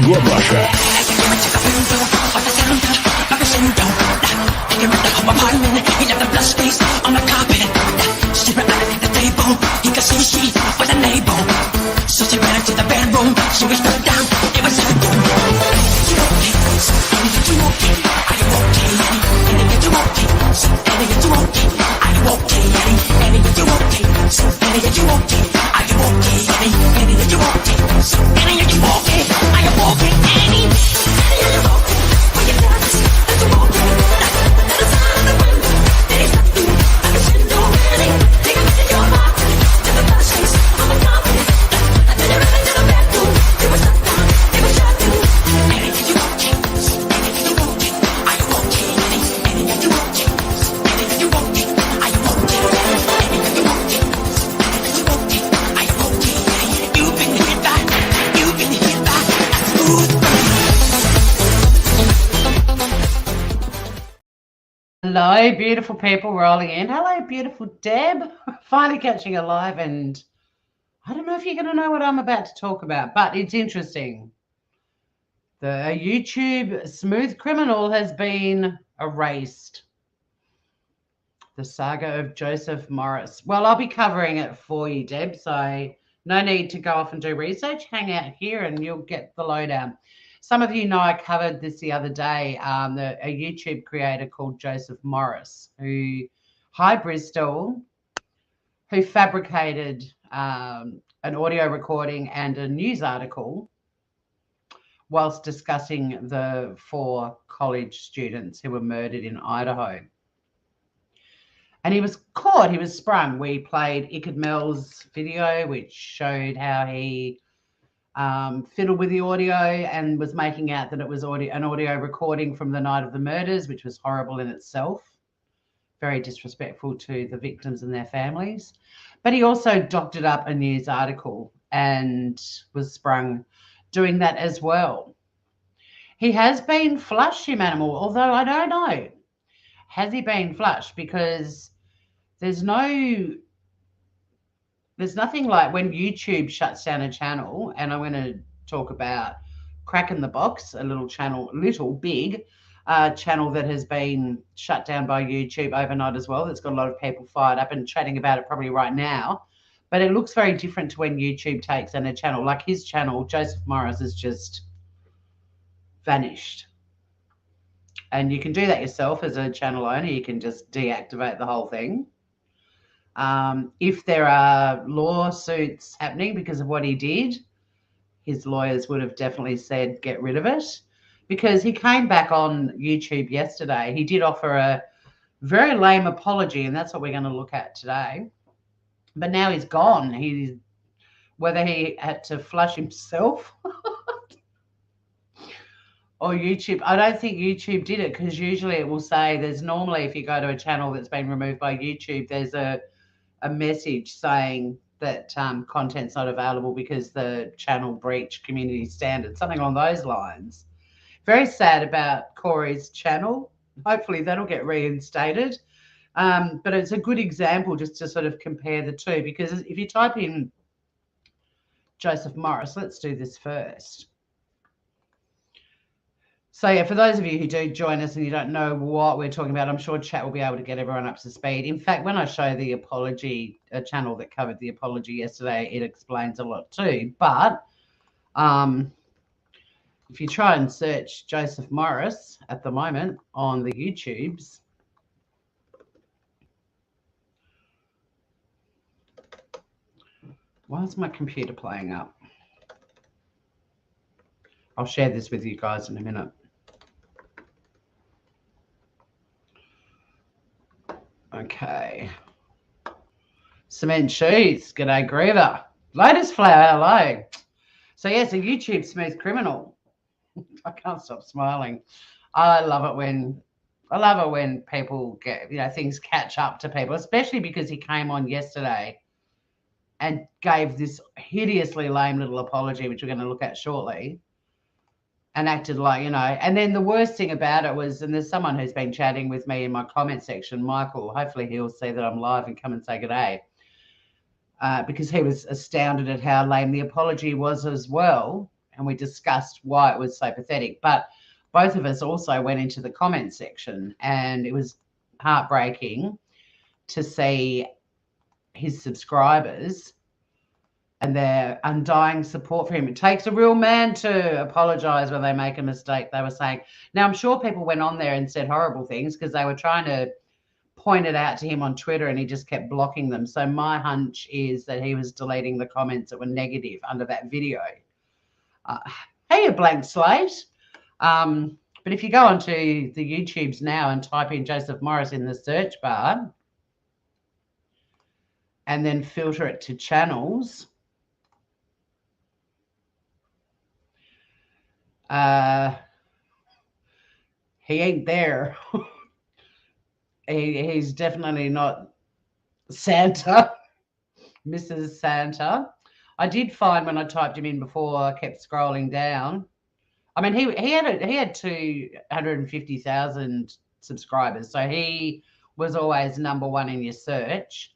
Russia. So she ran to the bedroom, she was struck down, it was her doom. You okay? Are you okay? Are you okay? Are you okay? So are you okay? Are you okay? Are you okay? So are you okay? Are you okay? Are you okay? So are you okay? Are you okay? Annie? Are you okay? Are you dance? Are you okay? That is out of the window. There is nothing I can send you really. Take a minute, your heart. To the best place, I'm a confident. Hello, beautiful people rolling in. Hello, beautiful Deb. Finally catching her live, and I don't know if you're going to know what I'm about to talk about, but it's interesting. The YouTube smooth criminal has been erased. The saga of Joseph Morris. Well, I'll be covering it for you, Deb, so no need to go off and do research. Hang out here and you'll get the lowdown. Some of you know I covered this the other day, a YouTube creator called Joseph Morris, Hi Bristol, who fabricated an audio recording and a news article whilst discussing the 4 college students who were murdered in Idaho. And he was caught, he was sprung. We played Ickard Mel's video, which showed how he fiddled with the audio and was making out that it was an audio recording from the night of the murders, which was horrible in itself. Very disrespectful to the victims and their families. But he also doctored up a news article and was sprung doing that as well. He has been flushed, him animal, although I don't know. Has he been flushed? Because there's nothing like when YouTube shuts down a channel, and I'm going to talk about Crack in the Box, a little big channel that has been shut down by YouTube overnight as well. That's got a lot of people fired up and chatting about it probably right now. But it looks very different to when YouTube takes on a channel. Like his channel, Joseph Morris, has just vanished. And you can do that yourself as a channel owner. You can just deactivate the whole thing. If there are lawsuits happening because of what he did, his lawyers would have definitely said get rid of it, because he came back on YouTube yesterday. He did offer a very lame apology, and that's what we're going to look at today. But now he's gone. Whether he had to flush himself or YouTube. I don't think YouTube did it, because usually it will say normally if you go to a channel that's been removed by YouTube, there's a message saying that content's not available because the channel breached community standards, something along those lines. Very sad about Corey's channel. Hopefully that'll get reinstated. But it's a good example just to sort of compare the two, because if you type in Joseph Morris, let's do this first. So, yeah, for those of you who do join us and you don't know what we're talking about, I'm sure chat will be able to get everyone up to speed. In fact, when I show the apology, a channel that covered the apology yesterday, it explains a lot too. But if you try and search Joseph Morris at the moment on the YouTubes, why is my computer playing up? I'll share this with you guys in a minute. Okay. Cement Sheets, g'day Griever. Lotus Flower, hello. So yes, a YouTube smooth criminal. I can't stop smiling. I love it when people get, things catch up to people, especially because he came on yesterday and gave this hideously lame little apology, which we're going to look at shortly, and acted like, and then the worst thing about it was, and there's someone who's been chatting with me in my comment section, Michael, hopefully he'll see that I'm live and come and say good day, because he was astounded at how lame the apology was as well. and we discussed why it was so pathetic. But both of us also went into the comment section, and it was heartbreaking to see his subscribers and their undying support for him. It takes a real man to apologize when they make a mistake, they were saying. Now, I'm sure people went on there and said horrible things because they were trying to point it out to him on Twitter, and he just kept blocking them. So my hunch is that he was deleting the comments that were negative under that video. Hey, a blank slate. But if you go onto the YouTubes now and type in Joseph Morris in the search bar and then filter it to channels, he ain't there. He's definitely not Santa, Mrs. Santa. I did find when I typed him in before, I kept scrolling down. I mean, he had 250,000 subscribers, so he was always number one in your search.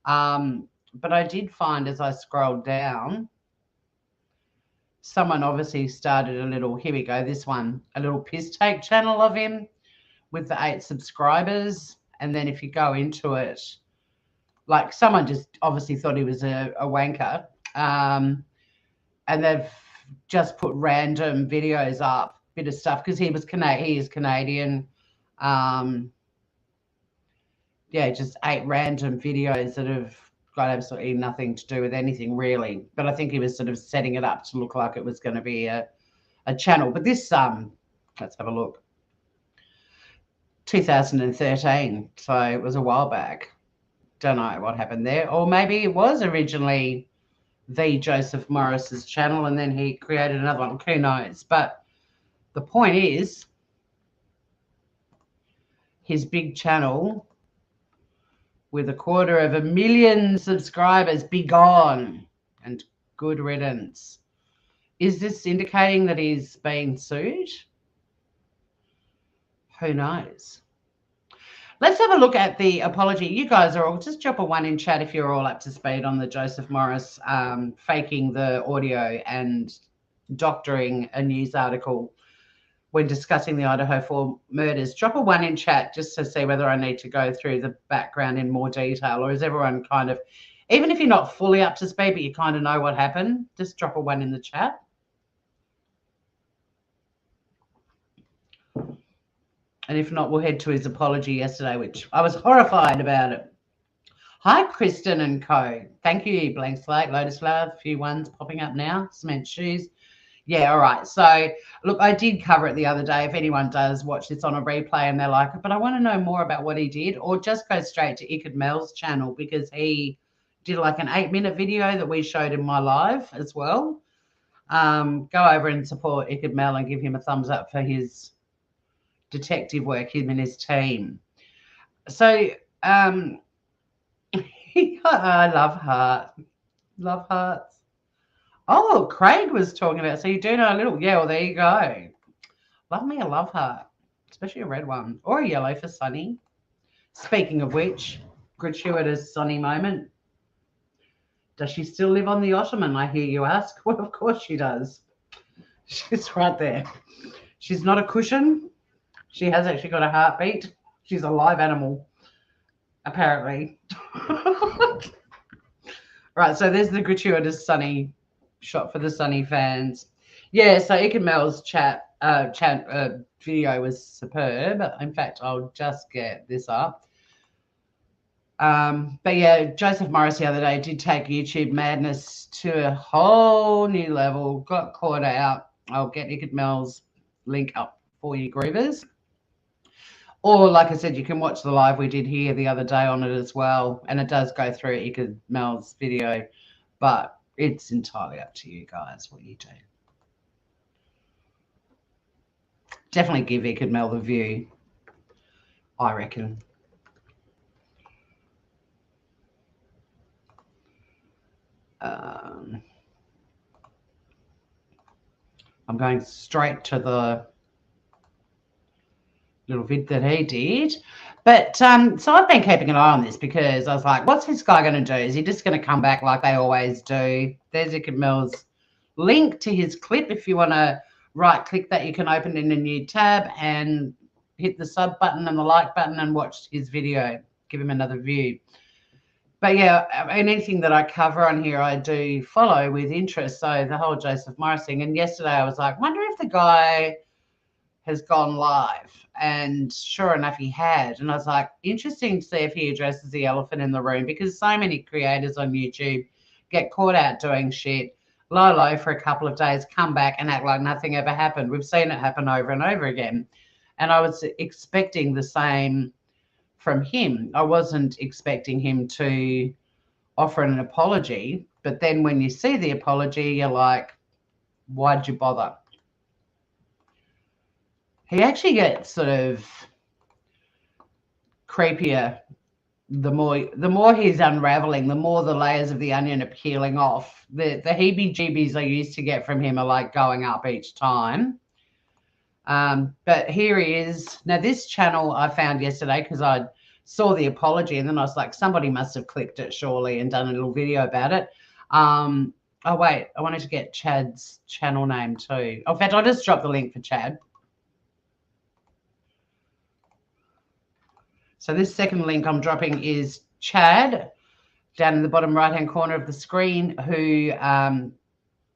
But I did find as I scrolled down, someone obviously started a little, here we go, this one, a little piss take channel of him with the 8 subscribers. And then if you go into it, like someone just obviously thought he was a wanker. And they've just put random videos up, bit of stuff, because he is Canadian. Yeah, just 8 random videos that have got absolutely nothing to do with anything really. But I think he was sort of setting it up to look like it was going to be a channel. But this, let's have a look. 2013, so it was a while back. Don't know what happened there. Or maybe it was originally the Joseph Morris's channel and then he created another one. Who knows? But the point is, his big channel with 250,000 subscribers, be gone and good riddance. Is this indicating that he's being sued? Who knows? Let's have a look at the apology. You guys are all, just drop a 1 in chat if you're all up to speed on the Joseph Morris faking the audio and doctoring a news article when discussing the Idaho 4 murders. Drop a 1 in chat just to see whether I need to go through the background in more detail, or is everyone kind of, even if you're not fully up to speed, but you kind of know what happened, just drop a 1 in the chat. And if not, we'll head to his apology yesterday, which I was horrified about it. Hi, Kristen and co. Thank you, blank slate, lotus flower, a few ones popping up now, cement shoes. Yeah, all right. So, look, I did cover it the other day. If anyone does watch this on a replay and they're like, but I want to know more about what he did, or just go straight to Ickard Mel's channel because he did like an 8-minute video that we showed in my live as well. Go over and support Ickard Mel and give him a thumbs up for his detective work, him and his team. So I love hearts. Oh, Craig was talking about, so you do know a little. Yeah, well, there you go. Love me a love heart, especially a red one, or a yellow for Sunny. Speaking of which, gratuitous Sunny moment. Does she still live on the Ottoman, I hear you ask? Well, of course she does. She's right there. She's not a cushion. She has actually got a heartbeat. She's a live animal, apparently. Right, so there's the gratuitous Sunny shot for the Sunny fans. Yeah, so Ickard Mel's video was superb. In fact, I'll just get this up. But yeah, Joseph Morris the other day did take YouTube madness to a whole new level, got caught out. I'll get Ickard Mel's link up for you, Groovers. Or, like I said, you can watch the live we did here the other day on it as well. And it does go through Ickard Mel's video. But it's entirely up to you guys what you do. Definitely give Ickard Mel the view, I reckon. I'm going straight to the little vid that he did. But so I've been keeping an eye on this because I was like, what's this guy going to do? Is he just going to come back like they always do? There's Ickard Mel's link to his clip. If you want to right click that, you can open in a new tab and hit the sub button and the like button and watch his video. Give him another view. But yeah, anything that I cover on here, I do follow with interest. So the whole Joseph Morris thing. And yesterday I was like, wonder if the guy has gone live. And sure enough, he had. And I was like, interesting to see if he addresses the elephant in the room, because so many creators on YouTube get caught out doing shit, low for a couple of days, come back and act like nothing ever happened. We've seen it happen over and over again. And I was expecting the same from him. I wasn't expecting him to offer an apology. But then when you see the apology, you're like, why'd you bother? He actually gets sort of creepier the more he's unraveling, the more the layers of the onion are peeling off. The heebie-jeebies I used to get from him are like going up each time. But here he is. Now, this channel I found yesterday because I saw the apology, and then I was like, somebody must have clicked it surely and done a little video about it. Oh, wait, I wanted to get Chad's channel name too. In fact, I'll just drop the link for Chad. So this second link I'm dropping is Chad, down in the bottom right-hand corner of the screen, who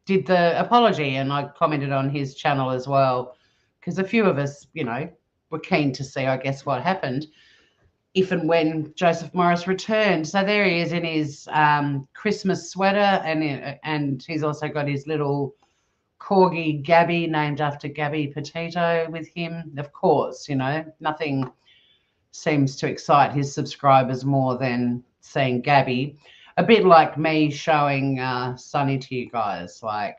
did the apology, and I commented on his channel as well, because a few of us, you know, were keen to see, I guess, what happened if and when Joseph Morris returned. So there he is in his Christmas sweater, and he's also got his little corgi Gabby, named after Gabby Petito, with him. Of course, you know, nothing seems to excite his subscribers more than seeing Gabby. A bit like me showing Sunny to you guys. Like,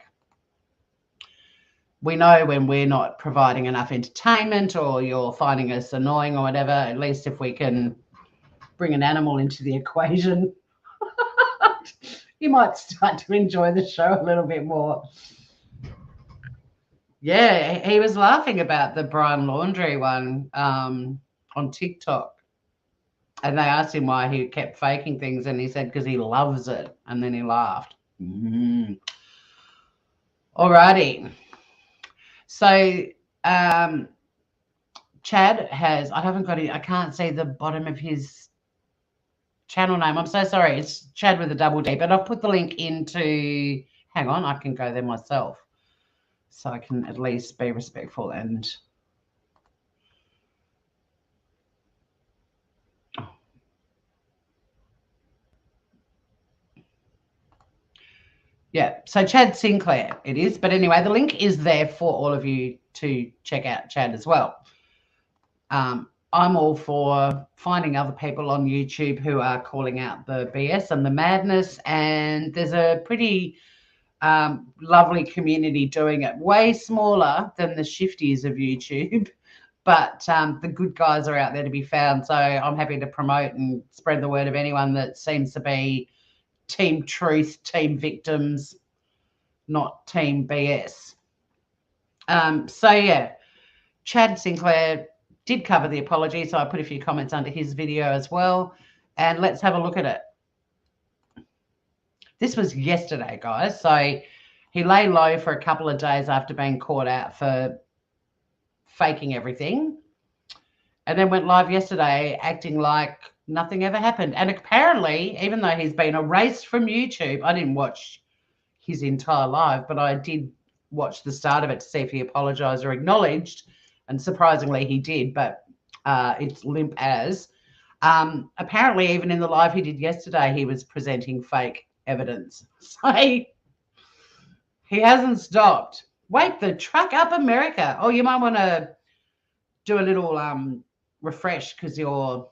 we know when we're not providing enough entertainment, or you're finding us annoying or whatever. At least if we can bring an animal into the equation, you might start to enjoy the show a little bit more. Yeah, he was laughing about the Brian Laundrie one on TikTok, and they asked him why he kept faking things, and he said because he loves it, and then he laughed. Alrighty. So Chad has, I haven't got it, I can't see the bottom of his channel name. I'm so sorry. It's Chad with a double D, but I've put the link into, hang on, I can go there myself so I can at least be respectful and yeah, so Chad Sinclair it is. But anyway, the link is there for all of you to check out Chad as well. I'm all for finding other people on YouTube who are calling out the BS and the madness, and there's a pretty lovely community doing it, way smaller than the shifties of YouTube, but the good guys are out there to be found. So I'm happy to promote and spread the word of anyone that seems to be Team Truth, Team Victims, not Team BS. So yeah, Chad Sinclair did cover the apology, so I put a few comments under his video as well, and let's have a look at it. This was yesterday, guys. So he lay low for a couple of days after being caught out for faking everything, and then went live yesterday acting like nothing ever happened. And apparently, even though he's been erased from YouTube, I didn't watch his entire live, but I did watch the start of it to see if he apologized or acknowledged, and surprisingly he did, but it's limp as. Apparently, even in the live he did yesterday, he was presenting fake evidence. So he hasn't stopped. Wake the truck up, America. Oh, you might want to do a little refresh because you're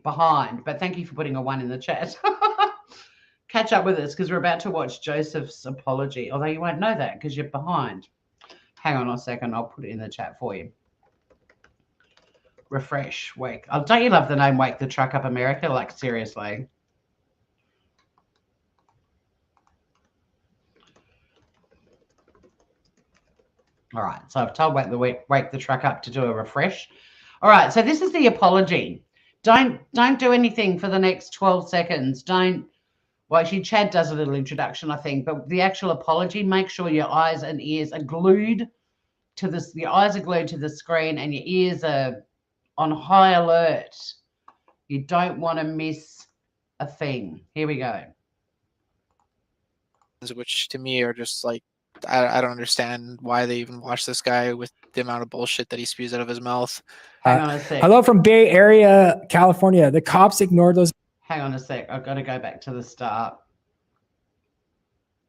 behind, but thank you for putting a 1 in the chat. Catch up with us because we're about to watch Joseph's apology, although you won't know that because you're behind. Hang on a second, I'll put it in the chat for you. Refresh, wake. Oh, don't you love the name Wake the Truck Up America? Like, seriously. All right, so I've told Wake the Truck Up to do a refresh. All right, so this is the apology. Don't do anything for the next 12 seconds. Don't Well, actually, Chad does a little introduction, I think, but the actual apology, make sure your eyes and ears are glued to this. Your eyes are glued to the screen and your ears are on high alert. You don't want to miss a thing. Here we go. Which to me are just like, I don't understand why they even watch this guy with the amount of bullshit that he spews out of his mouth. Hang on a sec. Hello from Bay Area, California. The cops ignored those. Hang on a sec. I've got to go back to the start.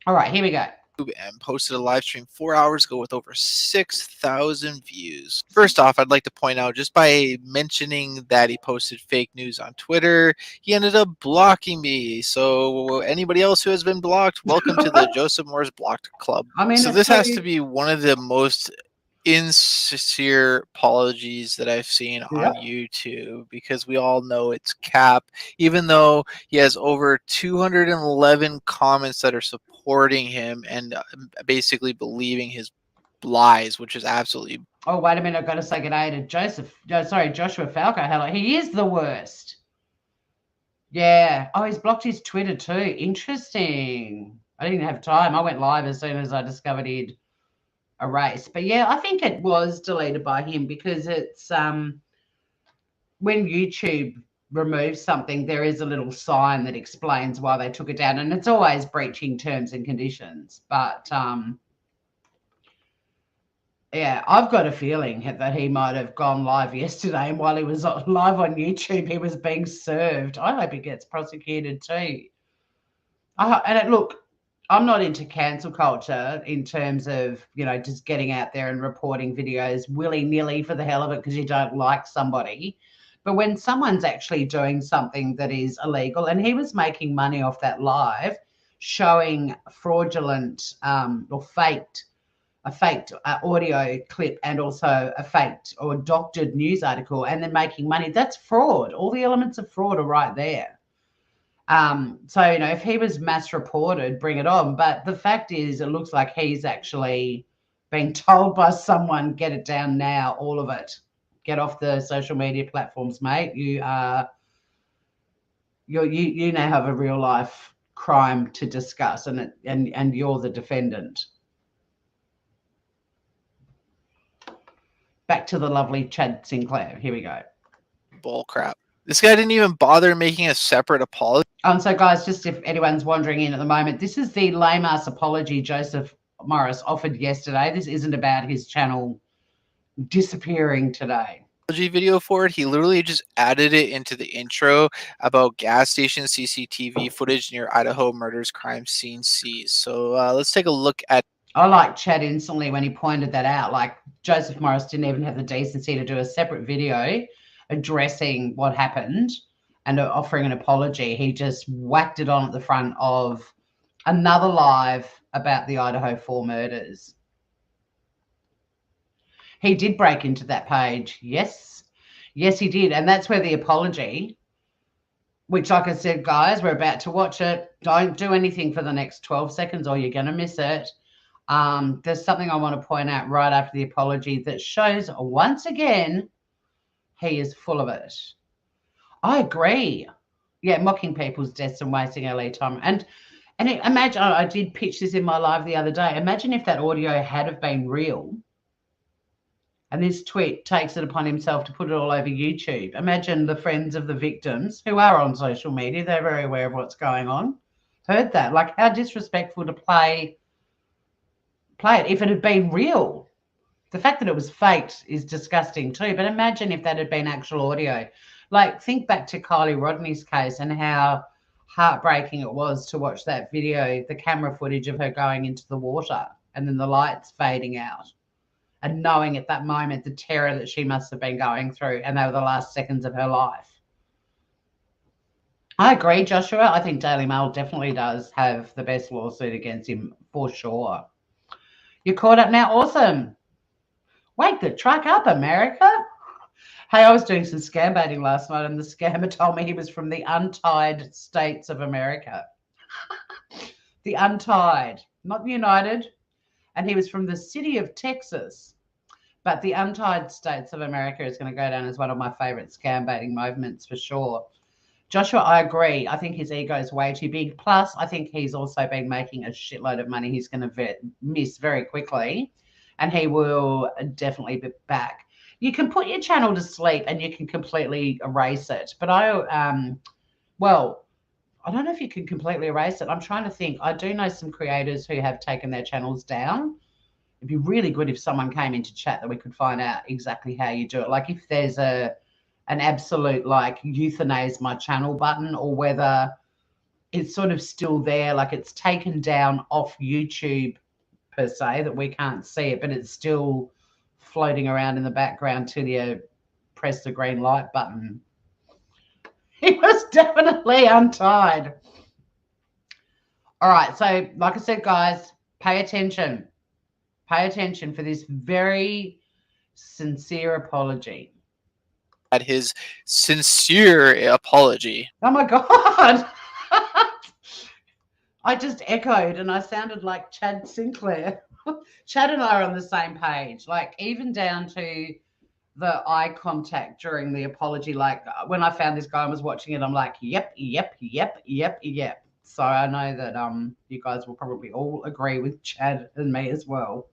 All right, here we go. And posted a live stream 4 hours ago with over 6,000 views. First off, I'd like to point out, just by mentioning that he posted fake news on Twitter, he ended up blocking me. So anybody else who has been blocked, welcome to the Joseph Morris Blocked Club. I mean, so this has to be one of the most insincere apologies that I've seen on YouTube, because we all know it's cap, even though he has over 211 comments that are supporting him and basically believing his lies, which is absolutely... Oh, wait a minute. I've got to say good day to Joshua Falco. Hello. He is the worst. Yeah. Oh, he's blocked his Twitter too. Interesting. I didn't have time. I went live as soon as I discovered he'd erased. But yeah, I think it was deleted by him, because it's when YouTube removes something, there is a little sign that explains why they took it down, and it's always breaching terms and conditions. But yeah, I've got a feeling that he might have gone live yesterday, and while he was live on YouTube, he was being served. I hope he gets prosecuted too. Look, I'm not into cancel culture in terms of, just getting out there and reporting videos willy-nilly for the hell of it because you don't like somebody. But when someone's actually doing something that is illegal, and he was making money off that live, showing fraudulent or a faked audio clip and also a faked or doctored news article, and then making money, that's fraud. All the elements of fraud are right there. So, if he was mass reported, bring it on. But the fact is, it looks like he's actually being told by someone, get it down now, all of it. Get off the social media platforms, mate. You now have a real life crime to discuss, and you're the defendant. Back to the lovely Chad Sinclair. Here we go. Bull crap. This guy didn't even bother making a separate apology. So guys, just if anyone's wandering in at the moment, this is the lame-ass apology Joseph Morris offered yesterday. This isn't about his channel disappearing today. Video for it. He literally just added it into the intro about gas station CCTV footage near Idaho murders crime scene seized. So let's take a look at... I like Chad instantly when he pointed that out. Like, Joseph Morris didn't even have the decency to do a separate video addressing what happened and offering an apology. He just whacked it on at the front of another live about the Idaho 4 murders. He did break into that page. Yes, he did. And that's where the apology, which, like I said, guys, we're about to watch it. Don't do anything for the next 12 seconds or you're going to miss it. There's something I want to point out right after the apology that shows, once again, he is full of it. I agree. Yeah, mocking people's deaths and wasting LA time. And imagine, I did pitch this in my live the other day. Imagine if that audio had have been real, and this tweet takes it upon himself to put it all over YouTube. Imagine the friends of the victims who are on social media. They're very aware of what's going on. Heard that. Like, how disrespectful to play it if it had been real. The fact that it was faked is disgusting too. But imagine if that had been actual audio. Like, think back to Kylie Rodney's case and how heartbreaking it was to watch that video, the camera footage of her going into the water and then the lights fading out, and knowing at that moment the terror that she must have been going through, and they were the last seconds of her life. I agree, Joshua. I think Daily Mail definitely does have the best lawsuit against him for sure. You're caught up now? Awesome. Wake the truck up, America. Hey, I was doing some scam baiting last night, and the scammer told me he was from the untied states of America. The untied, not the United. And he was from the city of Texas. But the untied states of America is going to go down as one of my favorite scam baiting moments for sure. Joshua, I agree. I think his ego is way too big. Plus, I think he's also been making a shitload of money. He's going to miss very quickly, and he will definitely be back. You can put your channel to sleep and you can completely erase it. But well, I don't know if you can completely erase it. I'm trying to think. I do know some creators who have taken their channels down. It'd be really good if someone came into chat that we could find out exactly how you do it. Like if there's an absolute like euthanize my channel button, or whether it's sort of still there, like it's taken down off YouTube per se, that we can't see it, but it's still floating around in the background till you press the green light button. He was definitely untied. All right, so like I said, guys, pay attention. Pay attention for this very sincere apology. At his sincere apology. Oh my God. I just echoed and I sounded like Chad Sinclair. Chad and I are on the same page, like even down to the eye contact during the apology. Like when I found this guy and was watching it, I'm like, yep. So I know that you guys will probably all agree with Chad and me as well.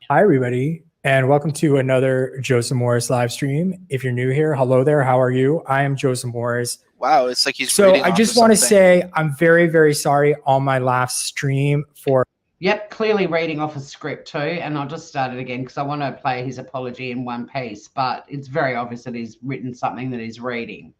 Hi, everybody, and welcome to another Joseph Morris live stream. If you're new here, hello there. How are you? I am Joseph Morris. Wow, it's like he's So reading I off just of want to something. say I'm very, very sorry on my last stream for. Yep, clearly reading off a script too. And I'll just start it again because I want to play his apology in one piece, but it's very obvious that he's written something that he's reading.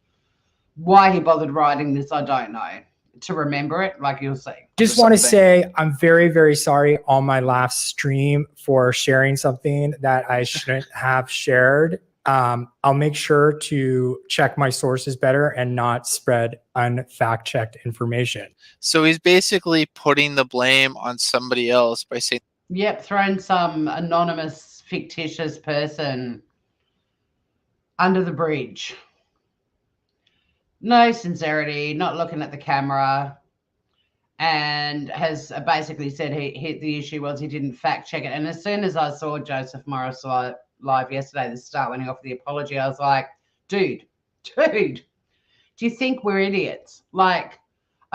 Why he bothered writing this, I don't know. To remember it, like you'll see. Just want to say I'm very, very sorry on my last stream for sharing something that I shouldn't have shared. I'll make sure to check my sources better and not spread unfact-checked information. So he's basically putting the blame on somebody else by saying, yep, throwing some anonymous, fictitious person under the bridge. No sincerity, not looking at the camera, and has basically said the issue was he didn't fact check it. And as soon as I saw Joseph Morris live yesterday, the start when he offered the apology, I was like, dude, do you think we're idiots? Like,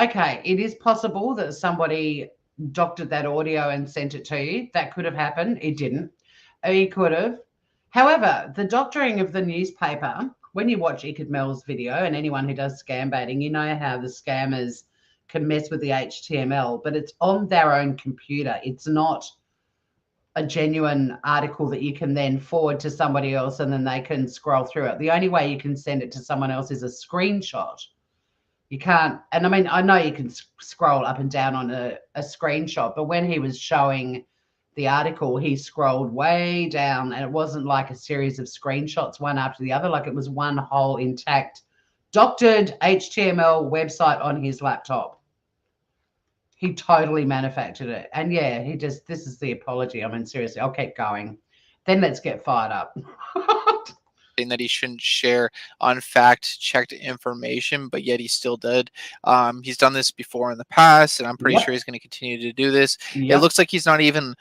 okay, it is possible that somebody doctored that audio and sent it to you. That could have happened. It didn't. He could have. However, the doctoring of the newspaper, when you watch Ikad Mel's video, and anyone who does scam baiting, you know how the scammers can mess with the HTML, but it's on their own computer. It's not a genuine article that you can then forward to somebody else and then they can scroll through it. The only way you can send it to someone else is a screenshot. You can't, and I mean, I know you can scroll up and down on a screenshot, but when he was showing the article, he scrolled way down and it wasn't like a series of screenshots one after the other. Like it was one whole intact doctored HTML website on his laptop. He totally manufactured it. And yeah, this is the apology. I mean, seriously, I'll keep going. Then let's get fired up. that he shouldn't share unfact-checked information, but yet he still did. He's done this before in the past, and I'm pretty sure he's going to continue to do this. It looks like he's not even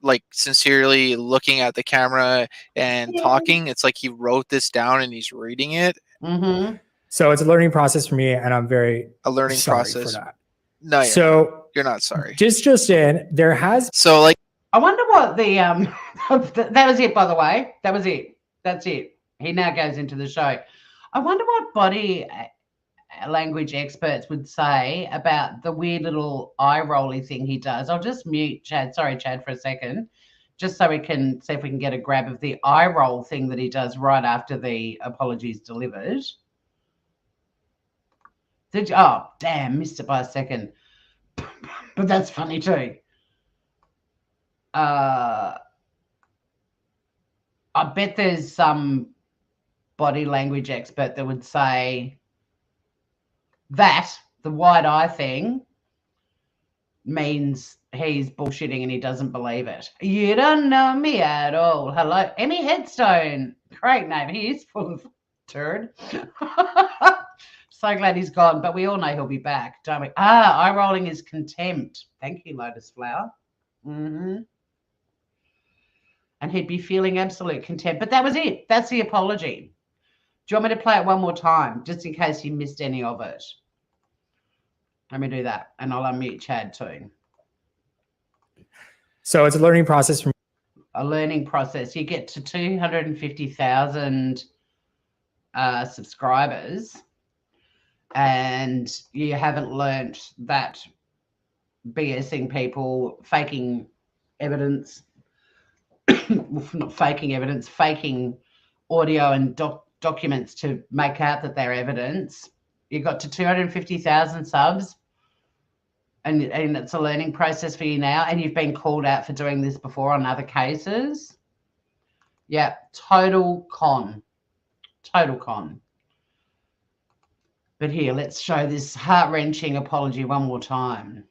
like sincerely looking at the camera and talking. It's like he wrote this down and he's reading it. Mm-hmm. So it's a learning process for me, and I'm very a learning sorry process for that. No, you're not sorry. Just in, there has. So like, I wonder what the that was it. By the way, that was it. That's it. He now goes into the show. I wonder what body language experts would say about the weird little eye rolly thing he does. I'll just mute Chad. Sorry, Chad, for a second, just so we can see if we can get a grab of the eye roll thing that he does right after the apology is delivered. Did you? Oh, damn, missed it by a second. But that's funny too. I bet there's some body language expert that would say that the wide eye thing means he's bullshitting and he doesn't believe it. You don't know me at all. Hello, Emmy Headstone. Great name. He is full of turd. So glad he's gone, but we all know he'll be back, don't we? Eye rolling is contempt. Thank you, Lotus Flower. Mm-hmm. And he'd be feeling absolute contempt. But that was it. That's the apology. Do you want me to play it one more time, just in case you missed any of it? Let me do that, and I'll unmute Chad too. So it's a learning process from a learning process. You get to 250,000 subscribers, and you haven't learnt that BSing people, faking evidence, not faking evidence, faking audio and documents to make out that they're evidence. You got to 250,000 subs, and it's a learning process for you now, and you've been called out for doing this before on other cases. Yeah, total con. Total con. But here, let's show this heart-wrenching apology one more time.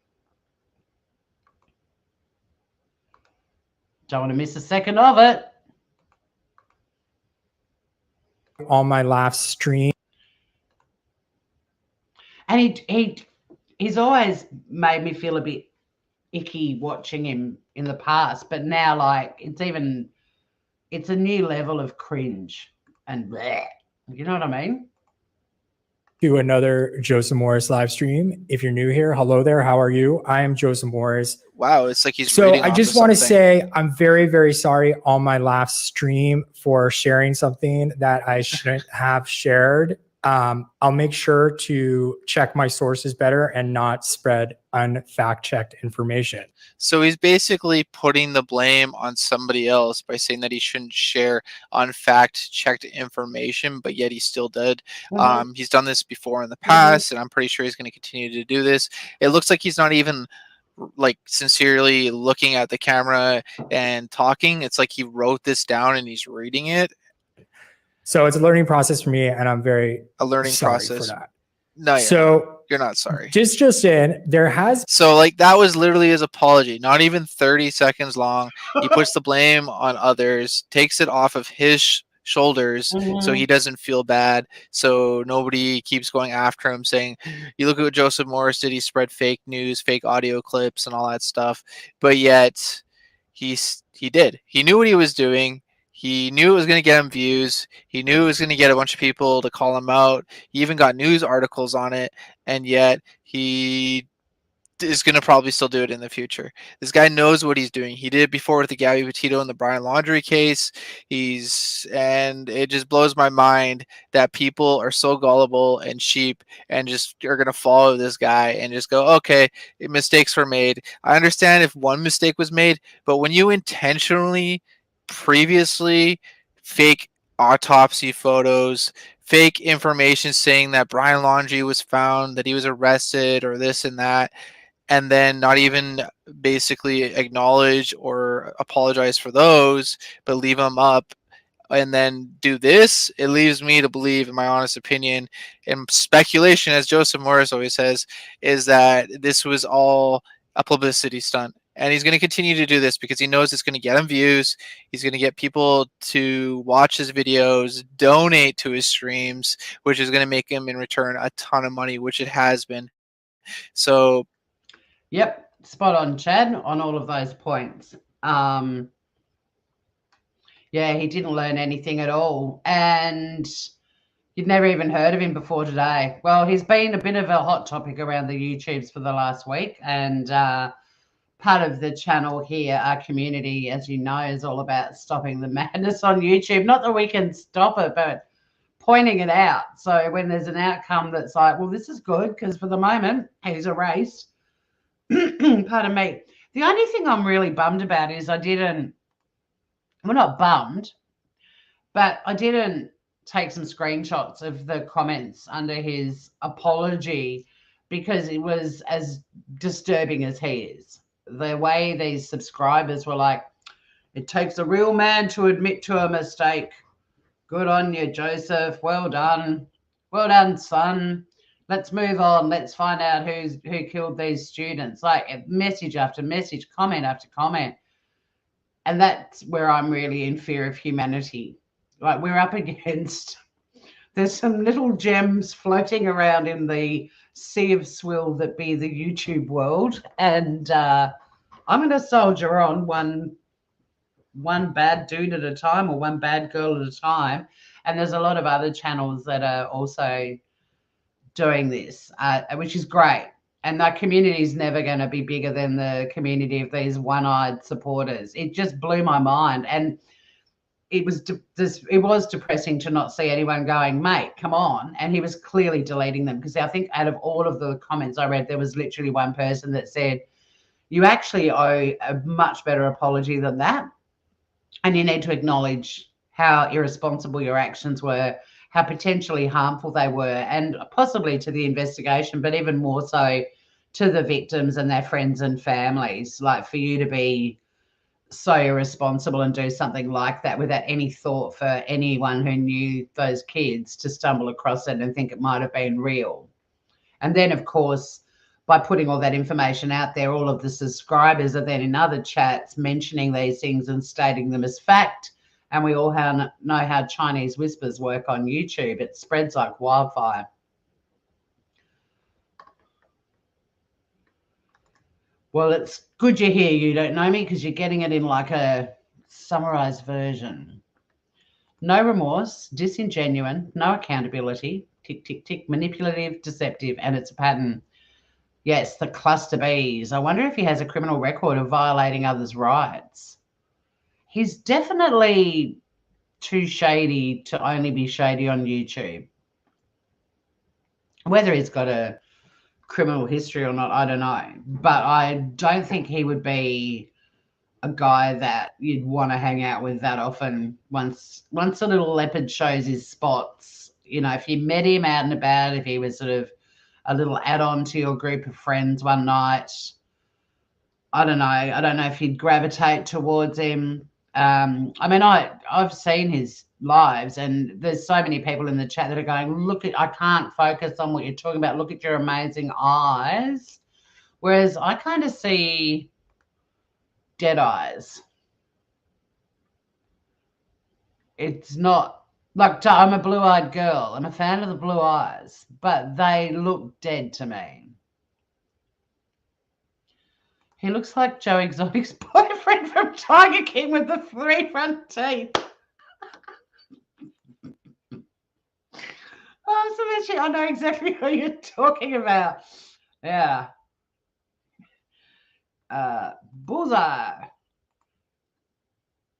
Don't want to miss a second of it. on my last stream. And he's always made me feel a bit icky watching him in the past, but now, like, it's a new level of cringe and bleh. You know what I mean? To another Joseph Morris live stream. If you're new here, hello there. How are you? I am Joseph Morris. Wow, it's like he's So reading I off just of want to something. say I'm very, very sorry on my last stream for sharing something that I shouldn't have shared. I'll make sure to check my sources better and not spread unfact-checked information. So he's basically putting the blame on somebody else by saying that he shouldn't share unfact-checked information, but yet he still did. Mm-hmm. He's done this before in the past, and I'm pretty sure he's going to continue to do this. It looks like he's not even like sincerely looking at the camera and talking. It's like he wrote this down and he's reading it. So it's a learning process for me, and I'm very A learning sorry process. for that. No, you're not sorry. Just in, there has So like that was literally his apology, not even 30 seconds long. He puts the blame on others, takes it off of his shoulders so he doesn't feel bad, so nobody keeps going after him saying, you look at what Joseph Morris did, he spread fake news, fake audio clips and all that stuff. But yet he knew what he was doing. He knew it was going to get him views. He knew it was going to get a bunch of people to call him out. He even got news articles on it, and yet he is going to probably still do it in the future. This guy knows what he's doing. He did it before with the Gabby Petito and the Brian Laundrie case. And it just blows my mind that people are so gullible and cheap and just are going to follow this guy and just go, okay, mistakes were made. I understand if one mistake was made, but when you intentionally previously fake autopsy photos, fake information saying that Brian Laundrie was found, that he was arrested or this and that, and then not even basically acknowledge or apologize for those, but leave them up and then do this, it leaves me to believe, in my honest opinion, and speculation, as Joseph Morris always says, is that this was all a publicity stunt. And he's going to continue to do this because he knows it's going to get him views. He's going to get people to watch his videos, donate to his streams, which is going to make him in return a ton of money, which it has been. So, yep, spot on, Chad, on all of those points. Yeah, he didn't learn anything at all. And you'd never even heard of him before today. Well, he's been a bit of a hot topic around the YouTubes for the last week. And part of the channel here, our community, as you know, is all about stopping the madness on YouTube. Not that we can stop it, but pointing it out. So when there's an outcome that's like, well, this is good because for the moment he's erased. Pardon me. The only thing I'm really bummed about is well, not bummed, but I didn't take some screenshots of the comments under his apology because it was as disturbing as he is. The way these subscribers were like, it takes a real man to admit to a mistake. Good on you, Joseph. Well done. Well done, son. Let's move on. Let's find out who killed these students. Like message after message, comment after comment. And that's where I'm really in fear of humanity. Like we're up against, there's some little gems floating around in the sea of swill that be the YouTube world. And I'm going to soldier on one one bad dude at a time or one bad girl at a time. And there's a lot of other channels that are also doing this, which is great. And that community is never going to be bigger than the community of these one-eyed supporters. It just blew my mind. And it was depressing to not see anyone going, mate, come on. And he was clearly deleting them, because I think out of all of the comments I read, there was literally one person that said, you actually owe a much better apology than that. And you need to acknowledge how irresponsible your actions were, how potentially harmful they were, and possibly to the investigation, but even more so to the victims and their friends and families. Like, for you to be so irresponsible and do something like that without any thought for anyone who knew those kids to stumble across it and think it might have been real. And then, of course, by putting all that information out there, all of the subscribers are then in other chats mentioning these things and stating them as fact. And we all know how Chinese whispers work on YouTube. It spreads like wildfire. Well, it's good you're here, You Don't Know Me, because you're getting it in like a summarized version. No remorse, disingenuine, no accountability, tick, tick, tick, manipulative, deceptive, and it's a pattern. Yes, the cluster bees. I wonder if he has a criminal record of violating others' rights. He's definitely too shady to only be shady on YouTube. Whether he's got a criminal history or not, I don't know. But I don't think he would be a guy that you'd want to hang out with that often. Once a little leopard shows his spots, you know, if you met him out and about, if he was sort of a little add-on to your group of friends one night, I don't know. I don't know if you'd gravitate towards him. I mean, I've seen his lives, and there's so many people in the chat that are going, I can't focus on what you're talking about. Look at your amazing eyes. Whereas I kind of see dead eyes. It's not like, I'm a blue-eyed girl. I'm a fan of the blue eyes, but they look dead to me. He looks like Joe Exotic's boyfriend from Tiger King with the 3 front teeth. Oh, so actually, I know exactly who you're talking about. Yeah. Bullseye.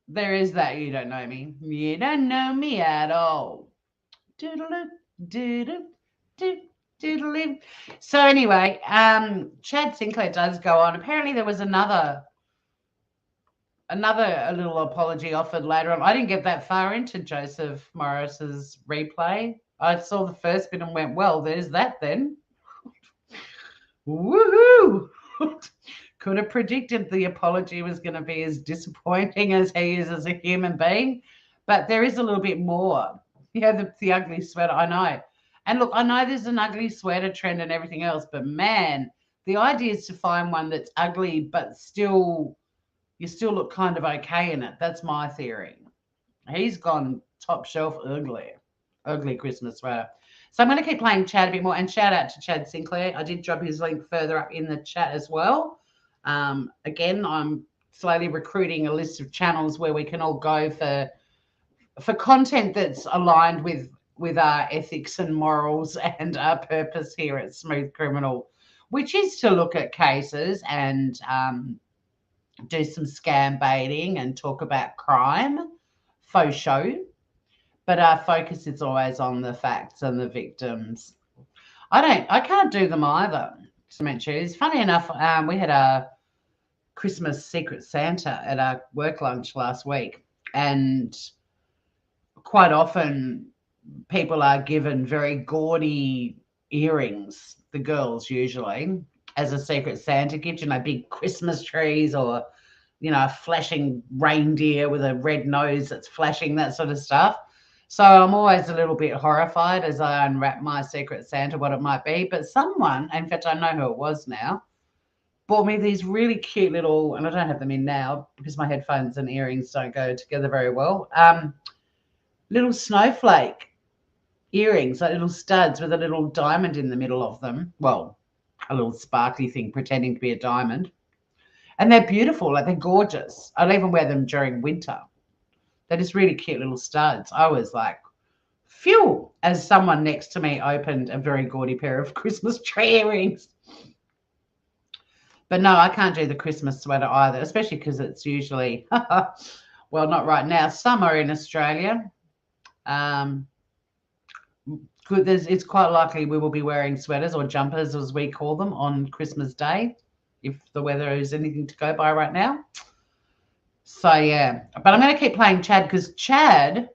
There is that. You don't know me. You don't know me at all. Doodle-doo, doodle, doodle, doodle. So anyway, Chad Sinclair does go on. Apparently there was another a little apology offered later on. I didn't get that far into Joseph Morris's replay. I saw the first bit and went, well, there's that then. Woohoo! Could have predicted the apology was going to be as disappointing as he is as a human being. But there is a little bit more. Yeah, the ugly sweater, I know. And look, I know there's an ugly sweater trend and everything else, but man, the idea is to find one that's ugly, but still, you still look kind of okay in it. That's my theory. He's gone top shelf ugly Christmas sweater. So I'm going to keep playing Chad a bit more, and shout out to Chad Sinclair. I did drop his link further up in the chat as well. Again, I'm slowly recruiting a list of channels where we can all go for content that's aligned with our ethics and morals and our purpose here at Smooth Criminal, which is to look at cases and do some scam baiting and talk about crime, faux show. But our focus is always on the facts and the victims. I can't do them either. It's funny enough, we had a Christmas Secret Santa at our work lunch last week, and quite often people are given very gaudy earrings, the girls usually, as a Secret Santa gift, big Christmas trees or, a flashing reindeer with a red nose that's flashing, that sort of stuff. So I'm always a little bit horrified as I unwrap my Secret Santa, what it might be. But someone, in fact, I know who it was now, bought me these really cute little, and I don't have them in now because my headphones and earrings don't go together very well, little snowflake earrings, like little studs with a little diamond in the middle of them. Well, a little sparkly thing pretending to be a diamond. And they're beautiful, like they're gorgeous. I'll even wear them during winter. They're just really cute little studs. I was like, phew, as someone next to me opened a very gaudy pair of Christmas tree earrings. But no, I can't do the Christmas sweater either, especially because it's usually, well, not right now, summer in Australia. It's quite likely we will be wearing sweaters or jumpers, as we call them, on Christmas Day, if the weather is anything to go by right now. So, yeah. But I'm going to keep playing Chad because Chad,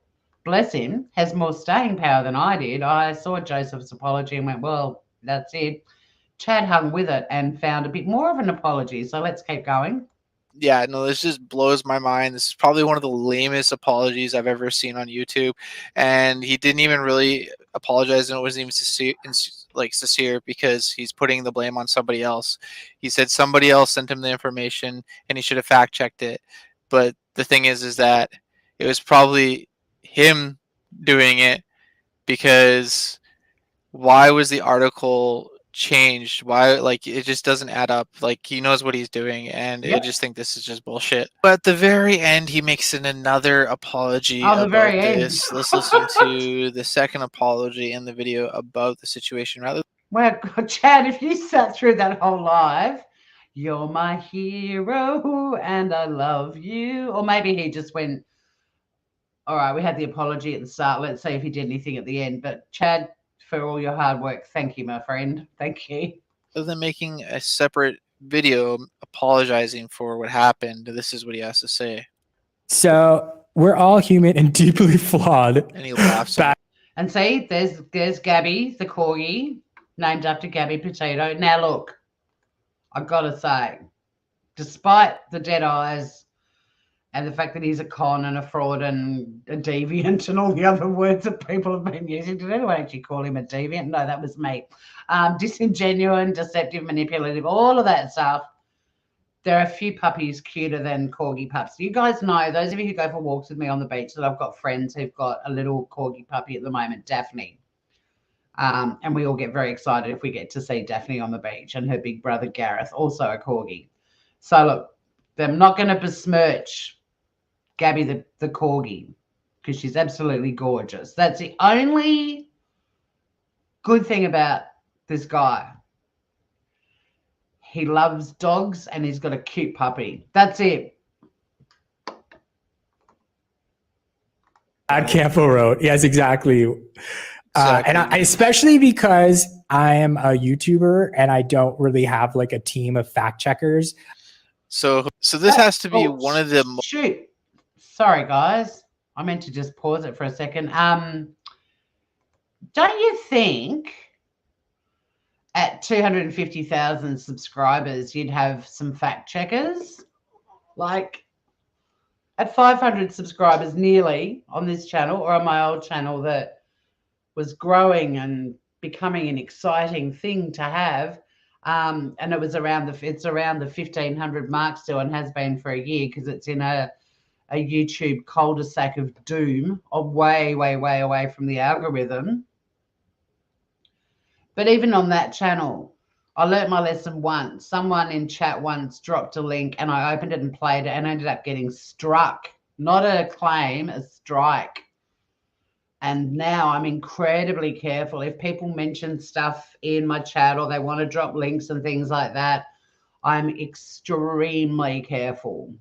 bless him, has more staying power than I did. I saw Joseph's apology and went, well, that's it. Chad hung with it and found a bit more of an apology. So let's keep going. Yeah, no, this just blows my mind. This is probably one of the lamest apologies I've ever seen on YouTube, and he didn't even really apologize, and it wasn't even sincere because he's putting the blame on somebody else. He said somebody else sent him the information, and he should have fact checked it. But the thing is that it was probably him doing it, because why was the article changed? Why, like, it just doesn't add up. Like, he knows what he's doing, and I just think this is just bullshit. But at the very end, he makes another apology Oh, the about very end. this. Let's listen to the second apology in the video about the situation. Well, Chad, if you sat through that whole live, you're my hero and I love you. Or maybe he just went, all right, we had the apology at the start. Let's see if he did anything at the end. But Chad, for all your hard work, thank you, my friend. Thank you. Rather than making a separate video apologizing for what happened, this is what he has to say. So we're all human and deeply flawed. And he laughs. And see, there's Gabby, the corgi, named after Gabby Petito. Now look, I've got to say, despite the dead eyes and the fact that he's a con and a fraud and a deviant and all the other words that people have been using, did anyone actually call him a deviant? No, that was me. Disingenuous, deceptive, manipulative, all of that stuff. There are a few puppies cuter than corgi pups. You guys know, those of you who go for walks with me on the beach, that I've got friends who've got a little corgi puppy at the moment, Daphne. And we all get very excited if we get to see Daphne on the beach, and her big brother Gareth, also a corgi. So look, I'm not going to besmirch Gabby the corgi because she's absolutely gorgeous. That's the only good thing about this guy. He loves dogs and he's got a cute puppy. That's it. Campbell wrote, yes, exactly. And I, especially because I am a YouTuber and I don't really have like a team of fact checkers. So this has to be one of the shoot. Sorry, guys. I meant to just pause it for a second. Don't you think at 250,000 subscribers, you'd have some fact checkers? Like at 500 subscribers nearly on this channel or on my old channel that was growing and becoming an exciting thing to have. And it was around it's around the 1,500 mark still and has been for a year because it's in a YouTube cul-de-sac of doom, way, way, way away from the algorithm. But even on that channel, I learnt my lesson once. Someone in chat once dropped a link and I opened it and played it and ended up getting struck. Not a claim, a strike. And now I'm incredibly careful. If people mention stuff in my chat or they want to drop links and things like that, I'm extremely careful.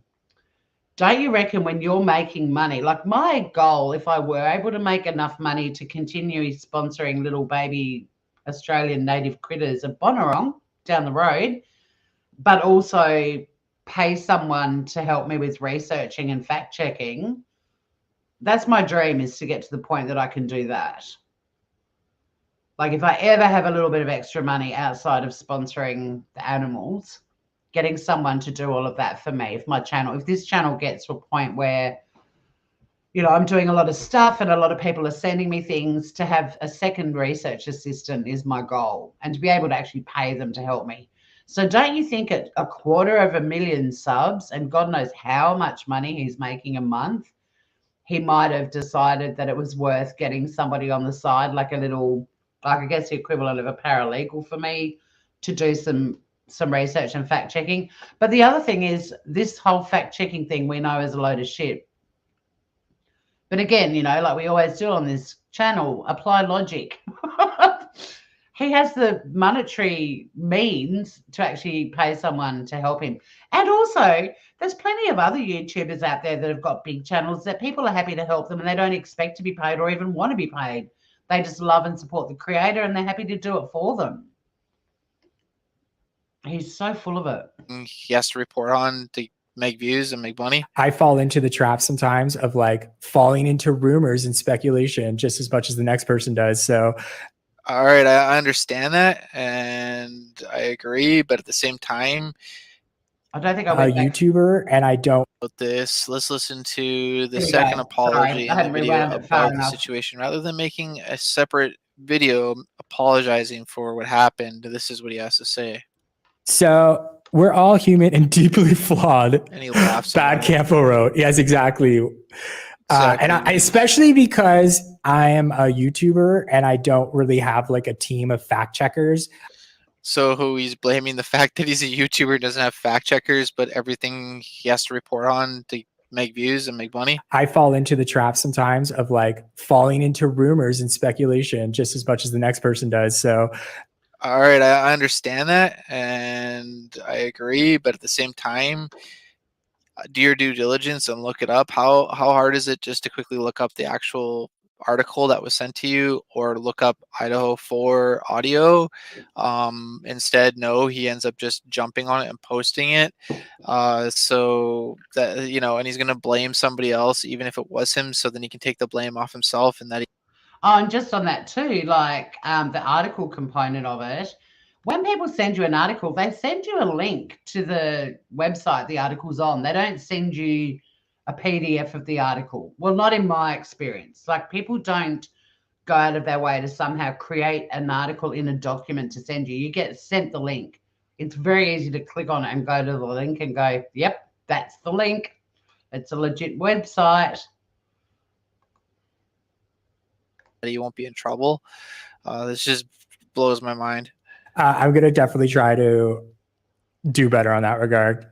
Don't you reckon when you're making money, like my goal, if I were able to make enough money to continue sponsoring little baby Australian native critters at Bonnarong down the road, but also pay someone to help me with researching and fact checking, that's my dream, is to get to the point that I can do that. Like if I ever have a little bit of extra money outside of sponsoring the animals, getting someone to do all of that for me. If this channel gets to a point where, you know, I'm doing a lot of stuff and a lot of people are sending me things, to have a second research assistant is my goal, and to be able to actually pay them to help me. So don't you think at 250,000 subs, and God knows how much money he's making a month, he might have decided that it was worth getting somebody on the side, like a little, like I guess the equivalent of a paralegal for me, to do some some research and fact checking. But the other thing is this whole fact checking thing we know is a load of shit. But again, you know, like we always do on this channel, apply logic. He has the monetary means to actually pay someone to help him. And also, there's plenty of other YouTubers out there that have got big channels that people are happy to help them and they don't expect to be paid or even want to be paid. They just love and support the creator and they're happy to do it for them. He's so full of it. He has to report on to make views and make money. I fall into the trap sometimes of like falling into rumors and speculation just as much as the next person does. So all right, I understand that and I agree, but at the same time, I don't think I'm a YouTuber and I don't. This, let's listen to the Here we second go. apology Sorry, I in the hadn't video rewound it far about the enough. situation. Rather than making a separate video apologizing for what happened, this is what he has to say. So we're all human and deeply flawed. And he laughs. Bad Campo wrote. Yes, exactly. Exactly. And I, especially because I am a YouTuber and I don't really have like a team of fact checkers. So who he's blaming the fact that he's a YouTuber, doesn't have fact checkers, but everything he has to report on to make views and make money. I fall into the trap sometimes of like falling into rumors and speculation just as much as the next person does. So all right, I understand that and I agree, but at the same time, do your due diligence and look it up. How hard is it just to quickly look up the actual article that was sent to you or look up Idaho 4 audio? Instead, no, he ends up just jumping on it and posting it. So that, you know, and he's going to blame somebody else, even if it was him, so then he can take the blame off himself. And that Oh, and just on that too, like the article component of it, when people send you an article, they send you a link to the website the article's on. They don't send you a PDF of the article. Well, not in my experience. Like people don't go out of their way to somehow create an article in a document to send you. You get sent the link. It's very easy to click on it and go to the link and go, yep, that's the link. It's a legit website. he won't be in trouble. This just blows my mind. I'm going to definitely try to do better on that regard.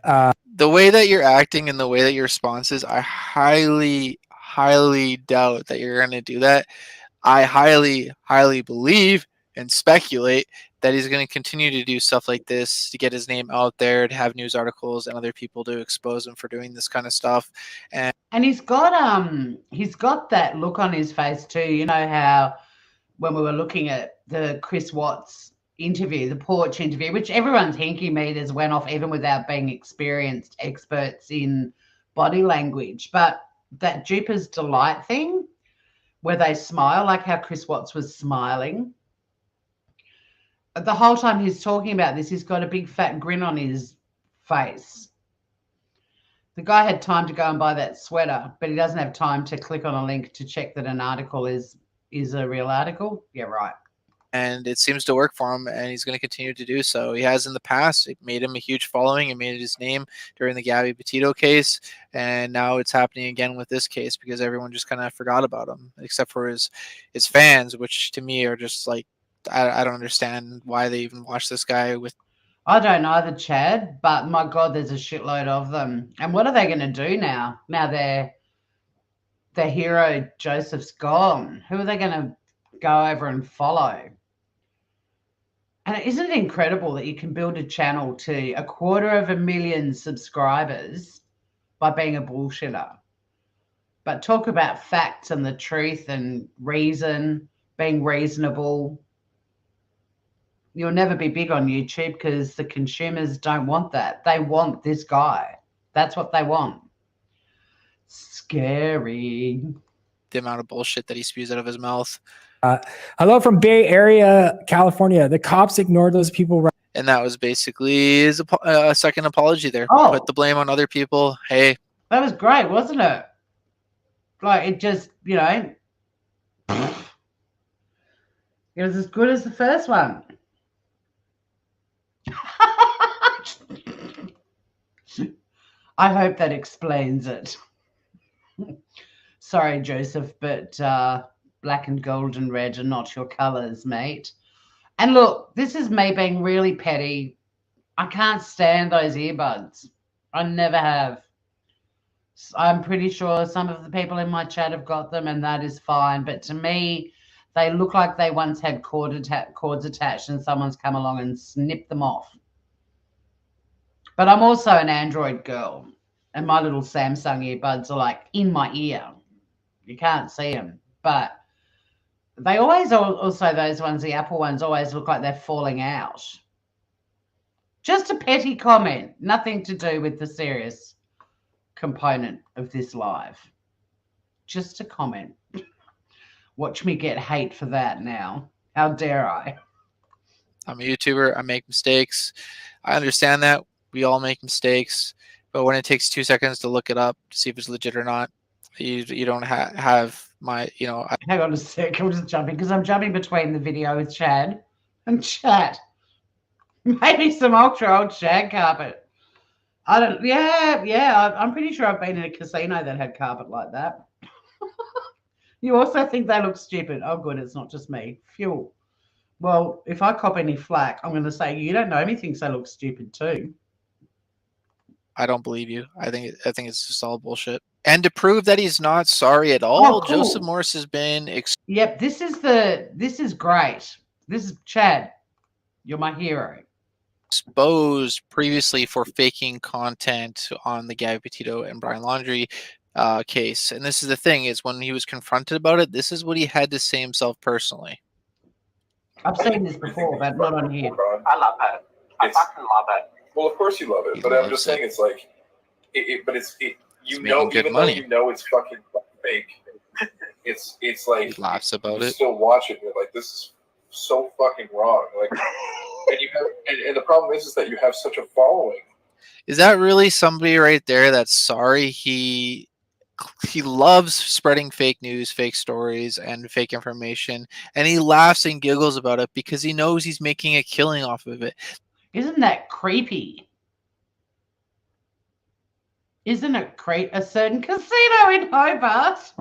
The way that you're acting and the way that your response is, I highly doubt that you're going to do that. I highly believe and speculate that he's going to continue to do stuff like this to get his name out there, to have news articles and other people to expose him for doing this kind of stuff. And he's got that look on his face too. You know how when we were looking at the Chris Watts interview, the porch interview, which everyone's hinky meters went off even without being experienced experts in body language. But that Duper's Delight thing where they smile, like how Chris Watts was smiling. The whole time he's talking about this, he's got a big fat grin on his face. The guy had time to go and buy that sweater, but he doesn't have time to click on a link to check that an article is a real article. Yeah, right. And it seems to work for him, and he's going to continue to do so. He has in the past. It made him a huge following. It made his name during the Gabby Petito case, and now it's happening again with this case because everyone just kind of forgot about him, except for his fans, which to me are just like, I don't understand why they even watch this guy. I don't either, Chad, but my God, there's a shitload of them. And what are they going to do now? Now their hero Joseph's gone. Who are they going to go over and follow? And isn't it incredible that you can build a channel to 250,000 subscribers by being a bullshitter? But talk about facts and the truth and reason, being reasonable. You'll never be big on YouTube because the consumers don't want that. They want this guy. That's what they want. Scary. The amount of bullshit that he spews out of his mouth. Hello from Bay Area, California. The cops ignored those people. And that was basically his second apology there. Oh. Put the blame on other people. Hey. That was great, wasn't it? Like, it just, you know, it was as good as the first one. I hope that explains it. Sorry, Joseph, but black and gold and red are not your colors, mate. And look, this is me being really petty. I can't stand those earbuds. I never have. I'm pretty sure some of the people in my chat have got them, and that is fine. But to me, they look like they once had cords attached, and someone's come along and snipped them off. But I'm also an Android girl, and my little Samsung earbuds are like in my ear. You can't see them, but they always also, those ones, the Apple ones, always look like they're falling out. Just a petty comment, nothing to do with the serious component of this live. Just a comment. Watch me get hate for that now. How dare I? I'm a YouTuber. I make mistakes. I understand that. We all make mistakes. But when it takes 2 seconds to look it up to see if it's legit or not, you don't have my, Hang on a sec. I'm just jumping because I'm jumping between the video with Chad and chat. Maybe some ultra old shag carpet. I don't. Yeah. I'm pretty sure I've been in a casino that had carpet like that. You also think they look stupid? Oh, good. It's not just me. Phew. Well, if I cop any flack, I'm going to say you don't know me thinks they look stupid too. I don't believe you. I think it's just all bullshit. And to prove that he's not sorry at all, cool. Joseph Morse has been Yep, this is great. This is Chad. You're my hero. Exposed previously for faking content on the Gabby Petito and Brian Laundrie case. And this is the thing, is when he was confronted about it, this is what he had to say himself personally. I've seen this before, but not on here. I love it. I fucking love it. Well, of course you love it, but I'm just saying it's like, you know, even though you know it's fucking fake, it's like he laughs about you it. Still watch it, and you're like, this is so fucking wrong. Like, and you have, and the problem is that you have such a following. Is that really somebody right there that's sorry? He loves spreading fake news, fake stories, and fake information, and he laughs and giggles about it because he knows he's making a killing off of it. Isn't that creepy? Isn't it a certain casino in Hobart?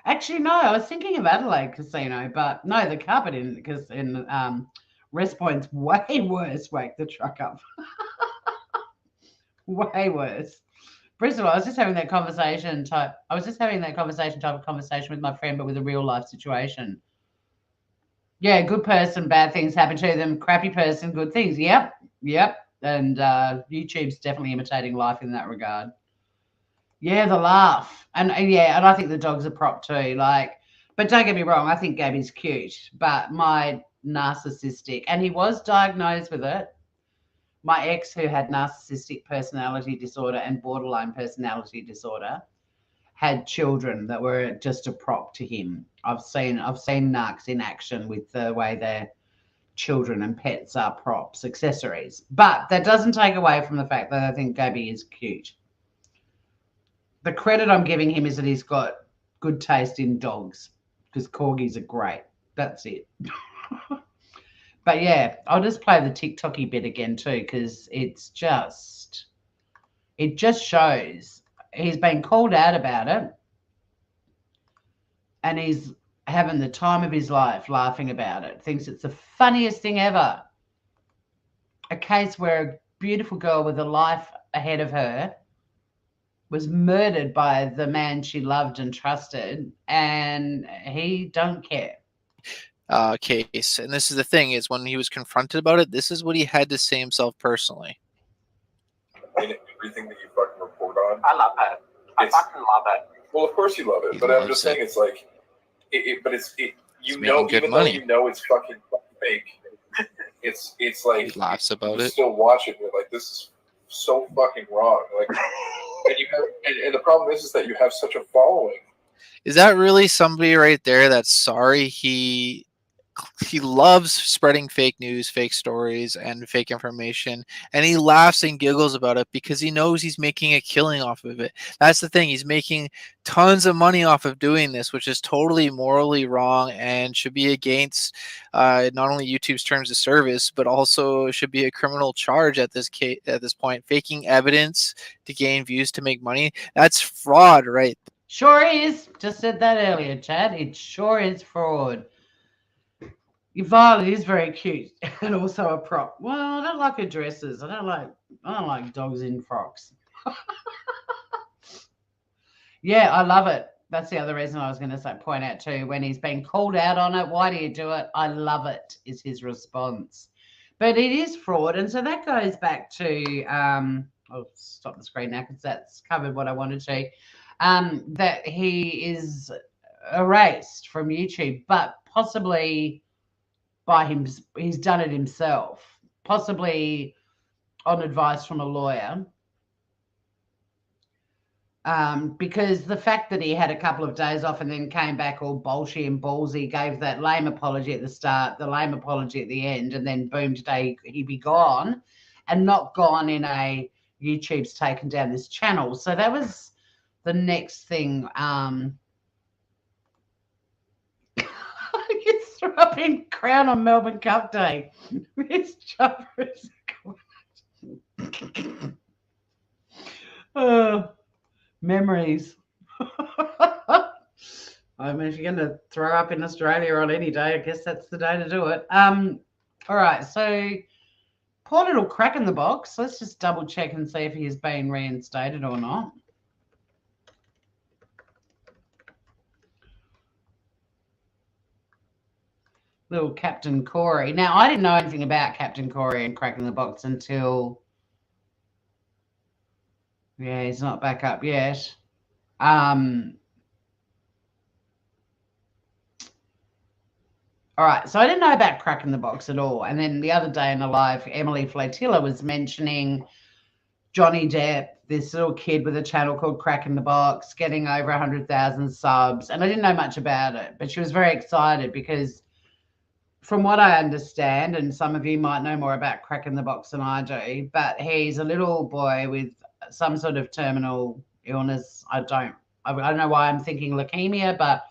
Actually, no, I was thinking of Adelaide Casino, but no, the carpet in Rest Point's way worse. Wake the truck up. Way worse. Bristol, I was just having that conversation type of conversation with my friend, but with a real life situation. Yeah, good person, bad things happen to them. Crappy person, good things. Yep. And YouTube's definitely imitating life in that regard. Yeah, the laugh. And I think the dog's a prop too. Like, but don't get me wrong, I think Gabby's cute. But my narcissistic, and he was diagnosed with it. My ex, who had narcissistic personality disorder and borderline personality disorder, had children that were just a prop to him. I've seen narcs in action with the way their children and pets are props, accessories. But that doesn't take away from the fact that I think Gabby is cute. The credit I'm giving him is that he's got good taste in dogs, because corgis are great. That's it. But yeah, I'll just play the TikTok-y bit again too, because it just shows he's been called out about it, and he's having the time of his life laughing about it. Thinks it's the funniest thing ever. A case where a beautiful girl with a life ahead of her was murdered by the man she loved and trusted, and he don't care. Case. And this is the thing, is when he was confronted about it, this is what he had to say himself personally. In everything that you fucking report on. I love it. I fucking love it. Well, of course you love it, but I'm just saying it's like, you know, even though you know it's fucking fake, it's like he laughs about you it. Still watch it, and you're like, this is so fucking wrong. Like, and you have, and the problem is that you have such a following. Is that really somebody right there that's sorry? He loves spreading fake news, fake stories, and fake information, and he laughs and giggles about it because he knows he's making a killing off of it. That's the thing. He's making tons of money off of doing this, which is totally morally wrong and should be against not only YouTube's terms of service, but also should be a criminal charge at this point. Faking evidence to gain views to make money, that's fraud, right? Sure is. Just said that earlier, Chad. It sure is fraud. Violet is very cute and also a prop. Well, I don't like her dresses. I don't like dogs in frocks. Yeah, I love it. That's the other reason I was going to point out too. When he's been called out on it, why do you do it? I love it, is his response. But it is fraud, and so that goes back to I'll stop the screen now because that's covered what I wanted to. That he is erased from YouTube, but possibly by him. He's done it himself, possibly on advice from a lawyer. Because the fact that he had a couple of days off and then came back all bolshy and ballsy, gave that lame apology at the start, the lame apology at the end, and then boom, today he'd be gone, and not gone in a YouTube's taken down this channel. So that was the next thing. He's throwing crown on Melbourne Cup Day. Miss Choppers. Memories. I mean, if you're going to throw up in Australia on any day, I guess that's the day to do it. All right, so poor little crack in the box. Let's just double check and see if he's been reinstated or not. Little Captain Corey. Now, I didn't know anything about Captain Corey and Crack in the Box until... Yeah, he's not back up yet. All right, so I didn't know about Crack in the Box at all. And then the other day in the live, Emily Flotilla was mentioning Johnny Depp, this little kid with a channel called Crack in the Box, getting over 100,000 subs. And I didn't know much about it, but she was very excited because from what I understand, and some of you might know more about Crack in the Box than I do, but he's a little boy with some sort of terminal illness. I don't know why I'm thinking leukemia, but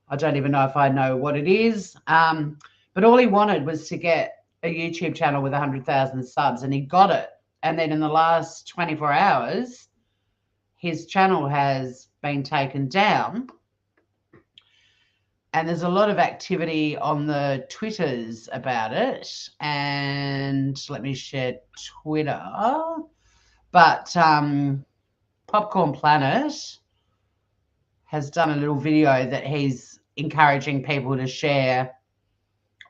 I don't even know if I know what it is. But all he wanted was to get a YouTube channel with 100,000 subs, and he got it. And then in the last 24 hours, his channel has been taken down. And there's a lot of activity on the Twitters about it. And let me share Twitter. But Popcorn Planet has done a little video that he's encouraging people to share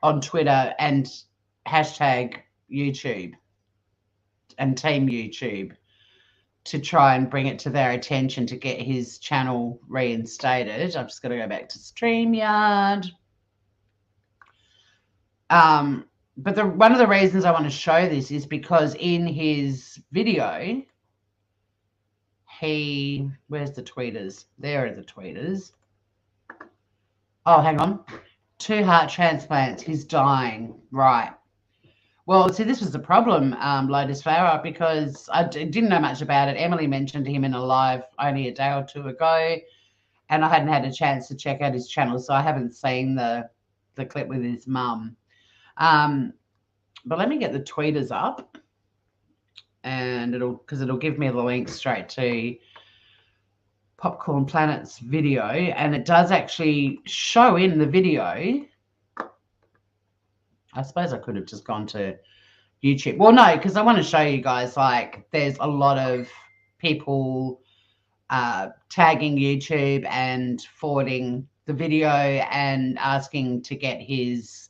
on Twitter and hashtag YouTube and Team YouTube to try and bring it to their attention to get his channel reinstated. I'm just going to go back to StreamYard. But one of the reasons I want to show this is because in his video, where's the tweeters? There are the tweeters. Oh, hang on. 2 heart transplants. He's dying. Right. Well, see, this was the problem, Lotus Flower, because I didn't know much about it. Emily mentioned him in a live only a day or two ago, and I hadn't had a chance to check out his channel, so I haven't seen the clip with his mum. But let me get the tweeters up, and it'll give me the link straight to Popcorn Planet's video, and it does actually show in the video. I suppose I could have just gone to YouTube. Well, no, because I want to show you guys, like, there's a lot of people tagging YouTube and forwarding the video and asking to get his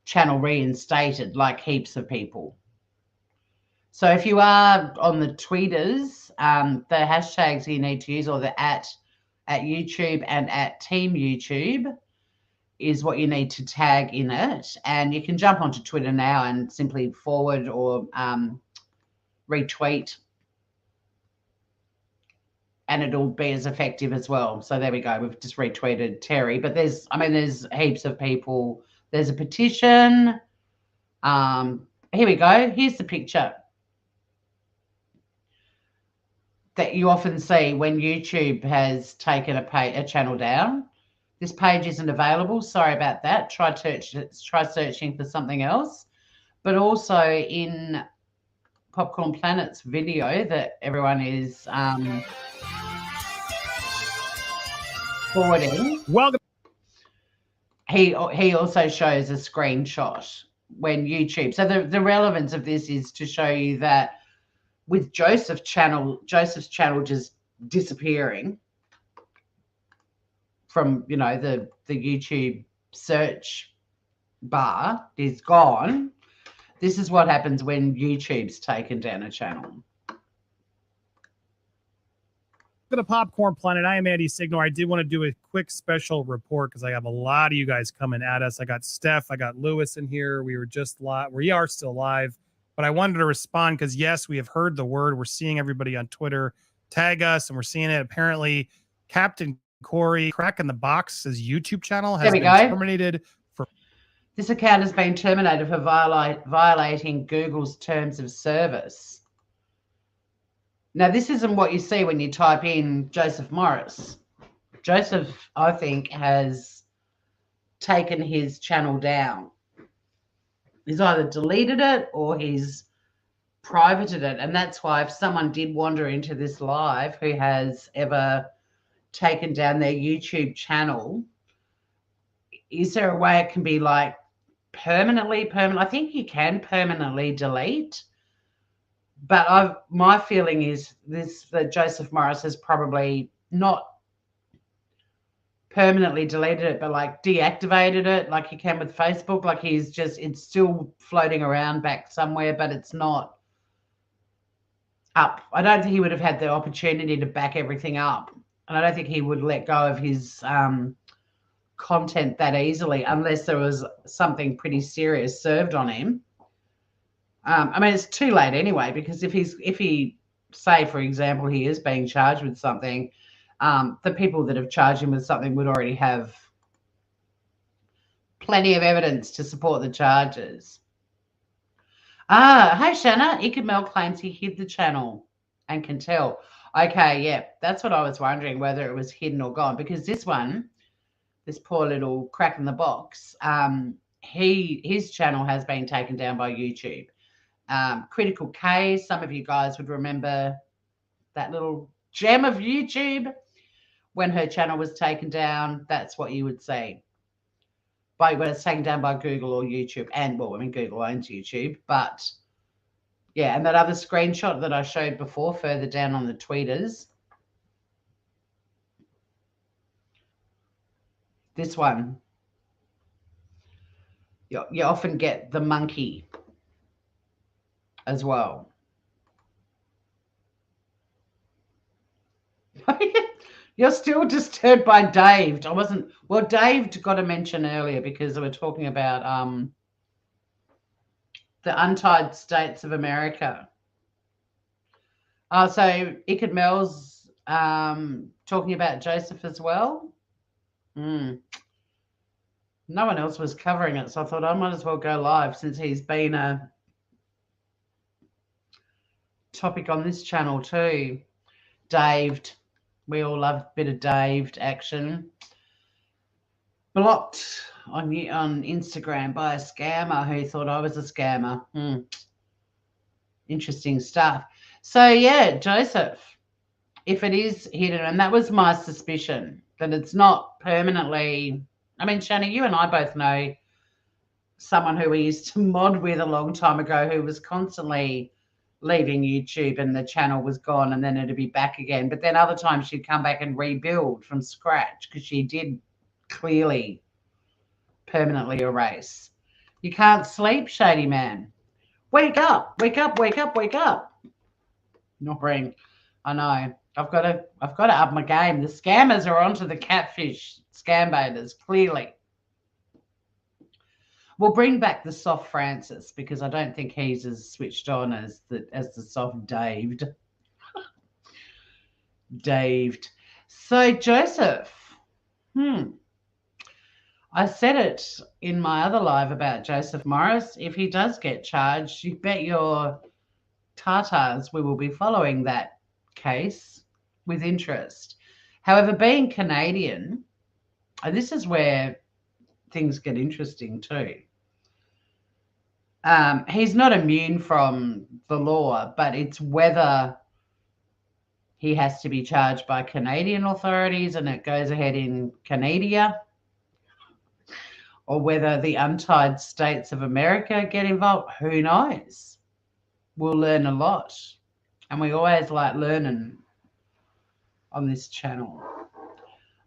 channel reinstated, like heaps of people. So if you are on the tweeters, the hashtags you need to use, or the at YouTube and at Team YouTube, is what you need to tag in it. And you can jump onto Twitter now and simply forward or retweet, and it'll be as effective as well. So there we go. We've just retweeted Terry, but there's heaps of people. There's a petition. Here we go. Here's the picture that you often see when YouTube has taken a channel down. This page isn't available. Sorry about that. Try searching for something else. But also in Popcorn Planet's video that everyone is forwarding. Welcome. he also shows a screenshot when YouTube. So the relevance of this is to show you that with Joseph's channel just disappearing from, you know, the YouTube search bar is gone. This is what happens when YouTube's taken down a channel. For the Popcorn Planet, I am Andy Signor. I did want to do a quick special report because I have a lot of you guys coming at us. I got Steph, I got Lewis in here. We were just live. We are still live, but I wanted to respond because yes, we have heard the word. We're seeing everybody on Twitter tag us, and we're seeing it. Apparently, Captain Corey Crack in the Box's YouTube channel has been terminated for. This account has been terminated for violating Google's terms of service. Now, this isn't what you see when you type in Joseph Morris. Joseph, I think, has taken his channel down. He's either deleted it or he's privated it. And that's why if someone did wander into this live who has ever taken down their YouTube channel, is there a way it can be like permanent? I think you can permanently delete. But my feeling is that Joseph Morris has probably not permanently deleted it, but like deactivated it like he can with Facebook. Like it's still floating around back somewhere, but it's not up. I don't think he would have had the opportunity to back everything up. And I don't think he would let go of his content that easily unless there was something pretty serious served on him. I mean, it's too late anyway, because if he say, for example, he is being charged with something, the people that have charged him with something would already have plenty of evidence to support the charges. Hey, Shanna, Ikemel claims he hid the channel and can tell. Okay, yeah, that's what I was wondering, whether it was hidden or gone, because this poor little crack in the box, his channel has been taken down by YouTube. Critical K, some of you guys would remember that little gem of YouTube when her channel was taken down. That's what you would see when it's taken down by Google or YouTube. And well, I mean, Google owns YouTube, but yeah. And that other screenshot that I showed before further down on the tweeters, this one, you often get the monkey as well. You're still disturbed by Dave. Dave got a mention earlier because they were talking about the untied states of America. So Iked Mel's talking about Joseph as well. No one else was covering it, so I thought I might as well go live since he's been a topic on this channel too. Daved. We all love a bit of Daved action. Blocked on Instagram by a scammer who thought I was a scammer. Interesting stuff. So yeah, Joseph, if it is hidden, and that was my suspicion, that it's not permanently. I mean, Shanna, you and I both know someone who we used to mod with a long time ago who was constantly leaving YouTube and the channel was gone and then it'd be back again. But then other times she'd come back and rebuild from scratch because she did clearly permanently erase. You can't sleep, Shady Man. Wake up, wake up, wake up, wake up. Noreen, I know. I've got to up my game. The scammers are onto the catfish scam baiters, clearly. We'll bring back the soft Francis because I don't think he's as switched on as the soft Daved. Daved. So Joseph, I said it in my other live about Joseph Morris. If he does get charged, you bet your tartars we will be following that case with interest. However, being Canadian, and this is where things get interesting too. He's not immune from the law, but it's whether he has to be charged by Canadian authorities and it goes ahead in Canada, or whether the untied states of America get involved. Who knows? We'll learn a lot. And we always like learning on this channel.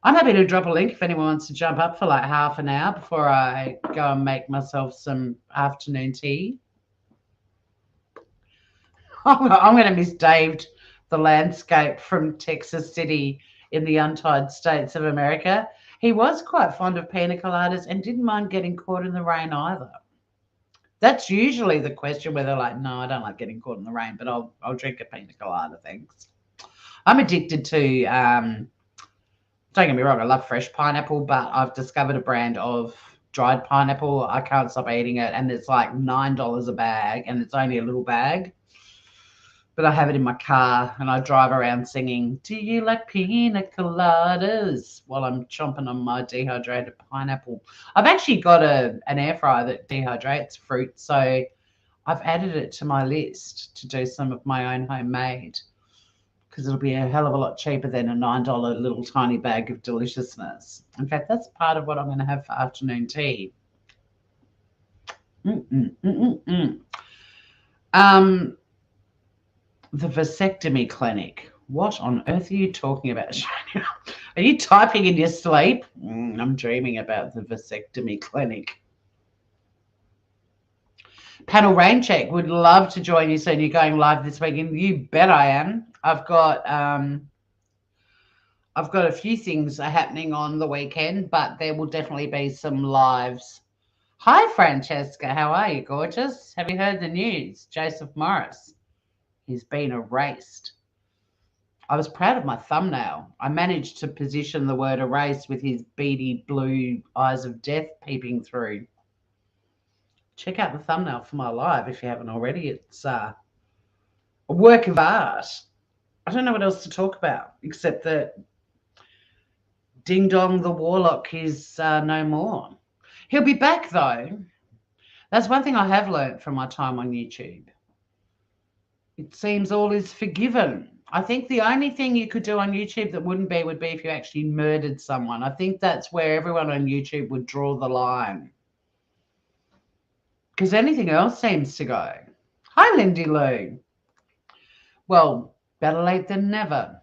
I'm happy to drop a link if anyone wants to jump up for like half an hour before I go and make myself some afternoon tea. I'm going to miss Dave, the landscape from Texas City in the untied states of America. He was quite fond of pina coladas and didn't mind getting caught in the rain either. That's usually the question where they're like, no, I don't like getting caught in the rain, but I'll drink a pina colada, thanks. I'm addicted to, don't get me wrong, I love fresh pineapple, but I've discovered a brand of dried pineapple. I can't stop eating it, and it's like $9 a bag, and it's only a little bag. But I have it in my car, and I drive around singing, do you like pina coladas, while I'm chomping on my dehydrated pineapple. I've actually got an air fryer that dehydrates fruit, so I've added it to my list to do some of my own homemade, because it'll be a hell of a lot cheaper than a $9 little tiny bag of deliciousness. In fact, that's part of what I'm going to have for afternoon tea. The vasectomy clinic. What on earth are you talking about? Are you typing in your sleep? I'm dreaming about the vasectomy clinic. Panel Rain Check would love to join you soon. You're going live this weekend. You bet I am. I've got a few things happening on the weekend, but there will definitely be some lives. Hi, Francesca. How are you, gorgeous? Have you heard the news? Joseph Morris. He's been erased. I was proud of my thumbnail. I managed to position the word erased with his beady blue eyes of death peeping through. Check out the thumbnail for my live if you haven't already. It's a work of art. I don't know what else to talk about except that Ding Dong the Warlock is no more. He'll be back though. That's one thing I have learned from my time on YouTube. It seems all is forgiven. I think the only thing you could do on YouTube that would be if you actually murdered someone. I think that's where everyone on YouTube would draw the line. Because anything else seems to go. Hi, Lindy Lou. Well, better late than never.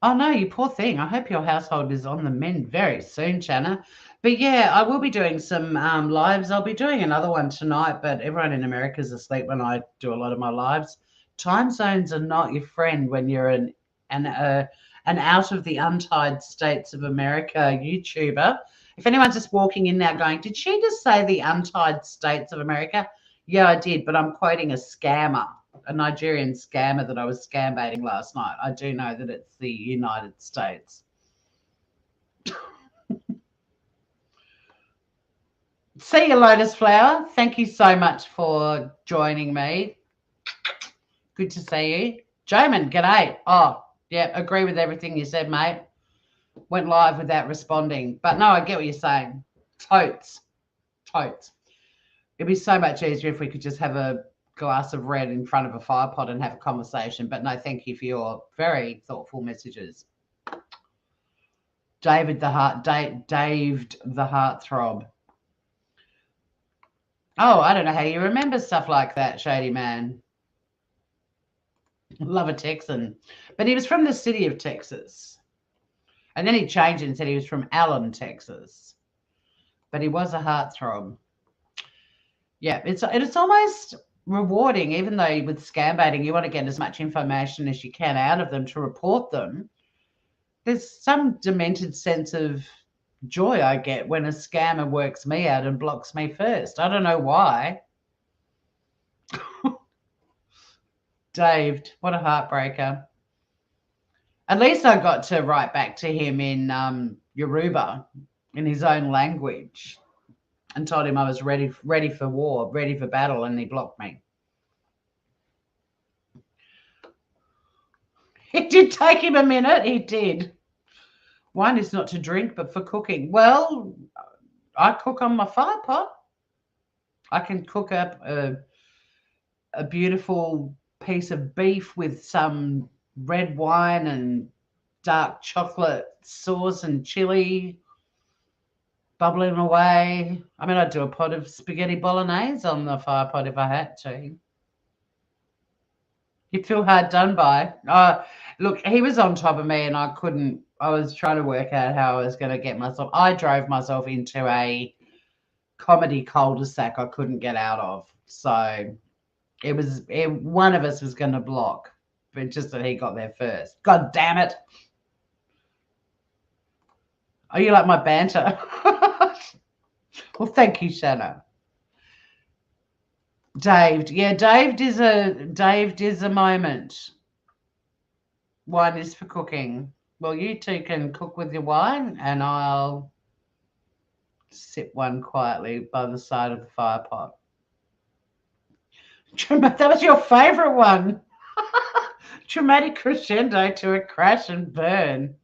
Oh, no, you poor thing. I hope your household is on the mend very soon, Channa. But, yeah, I will be doing some lives. I'll be doing another one tonight, but everyone in America is asleep when I do a lot of my lives. Time zones are not your friend when you're an out of the untied states of America YouTuber. If anyone's just walking in now going, did she just say the untied states of America? Yeah, I did, but I'm quoting a scammer. A Nigerian scammer that I was scam baiting last night. I do know that it's the United States. See you, Lotus Flower. Thank you so much for joining me. Good to see you. Joman, g'day. Oh, yeah, agree with everything you said, mate. Went live without responding. But no, I get what you're saying. Totes. It'd be so much easier if we could just have a glass of red in front of a fire pot and have a conversation. But no, thank you for your very thoughtful messages. Dave the Heartthrob. Oh, I don't know how you remember stuff like that, Shady Man. Love a Texan. But he was from the city of Texas. And then he changed and said he was from Allen, Texas. But he was a heartthrob. Yeah, it's almost rewarding, even though with scam baiting, you want to get as much information as you can out of them to report them. There's some demented sense of joy I get when a scammer works me out and blocks me first. I don't know why. Dave, what a heartbreaker. At least I got to write back to him in Yoruba, in his own language, and told him I was ready for war, ready for battle, and he blocked me. It did take him a minute. He did. Wine is not to drink, but for cooking. Well, I cook on my fire pot. I can cook up a beautiful piece of beef with some red wine and dark chocolate sauce and chili. bubbling away. I mean, I'd do a pot of spaghetti bolognese on the fire pot if I had to. You feel hard done by. Look, he was on top of me and I was trying to work out how I was going to get myself. I drove myself into a comedy cul-de-sac I couldn't get out of. So one of us was going to block, but just that he got there first. God damn it. Oh, you like my banter? Well, thank you, Shanna. Dave. Yeah, Dave is a moment. Wine is for cooking. Well, you two can cook with your wine and I'll sip one quietly by the side of the fire pot. That was your favorite one. Dramatic crescendo to a crash and burn.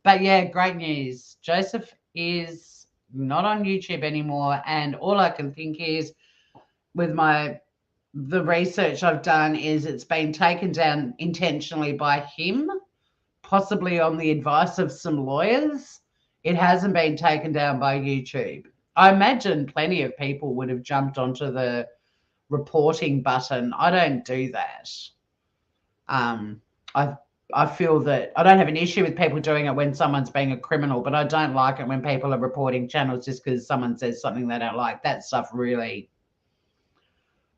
But yeah, great news. Joseph is not on YouTube anymore. And all I can think is with the research I've done is it's been taken down intentionally by him, possibly on the advice of some lawyers. It hasn't been taken down by YouTube. I imagine plenty of people would have jumped onto the reporting button. I don't do that. I feel that I don't have an issue with people doing it when someone's being a criminal, but I don't like it when people are reporting channels just because someone says something they don't like. That stuff really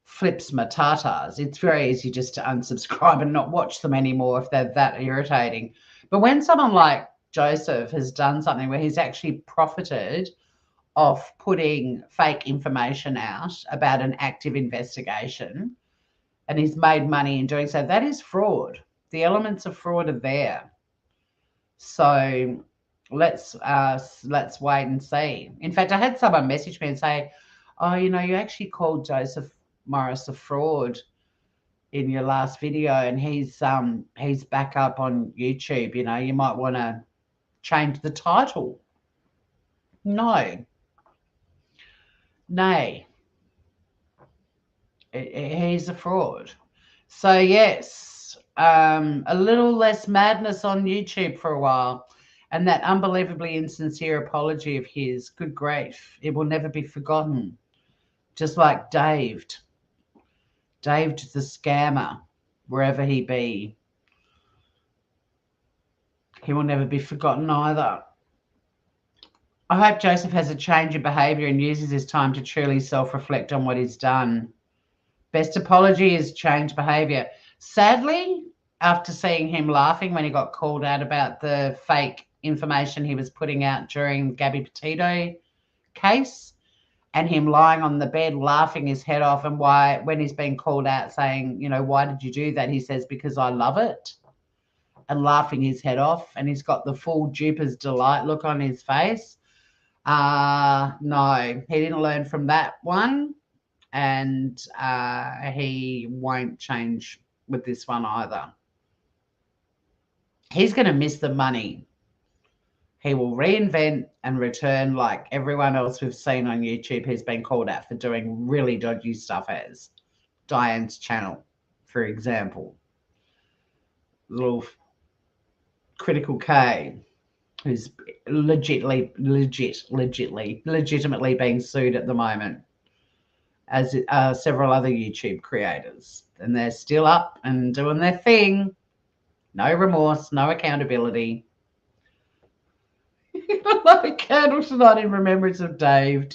flips my tatas. It's very easy just to unsubscribe and not watch them anymore if they're that irritating. But when someone like Joseph has done something where he's actually profited off putting fake information out about an active investigation and he's made money in doing so, that is fraud. The elements of fraud are there. So let's wait and see. In fact, I had someone message me and say, oh, you actually called Joseph Morris a fraud in your last video and he's back up on YouTube. You might want to change the title. No. Nay. He's a fraud. So yes, a little less madness on YouTube for a while. And that unbelievably insincere apology of his, good grief, it will never be forgotten. Just like Dave the scammer, wherever he be. He will never be forgotten either. I hope Joseph has a change of behaviour and uses his time to truly self-reflect on what he's done. Best apology is change behaviour. Sadly, after seeing him laughing when he got called out about the fake information he was putting out during Gabby Petito case, and him lying on the bed laughing his head off, and when he's been called out saying, why did you do that? He says, because I love it, and laughing his head off, and he's got the full duper's delight look on his face. No, he didn't learn from that one, and he won't change with this one either. He's going to miss the money. He will reinvent and return like everyone else we've seen on YouTube who's been called out for doing really dodgy stuff, as Diane's channel, for example. Little Critical K, who's legitimately being sued at the moment, as several other YouTube creators. And they're still up and doing their thing. No remorse, no accountability. Light a candle tonight in remembrance of Dave.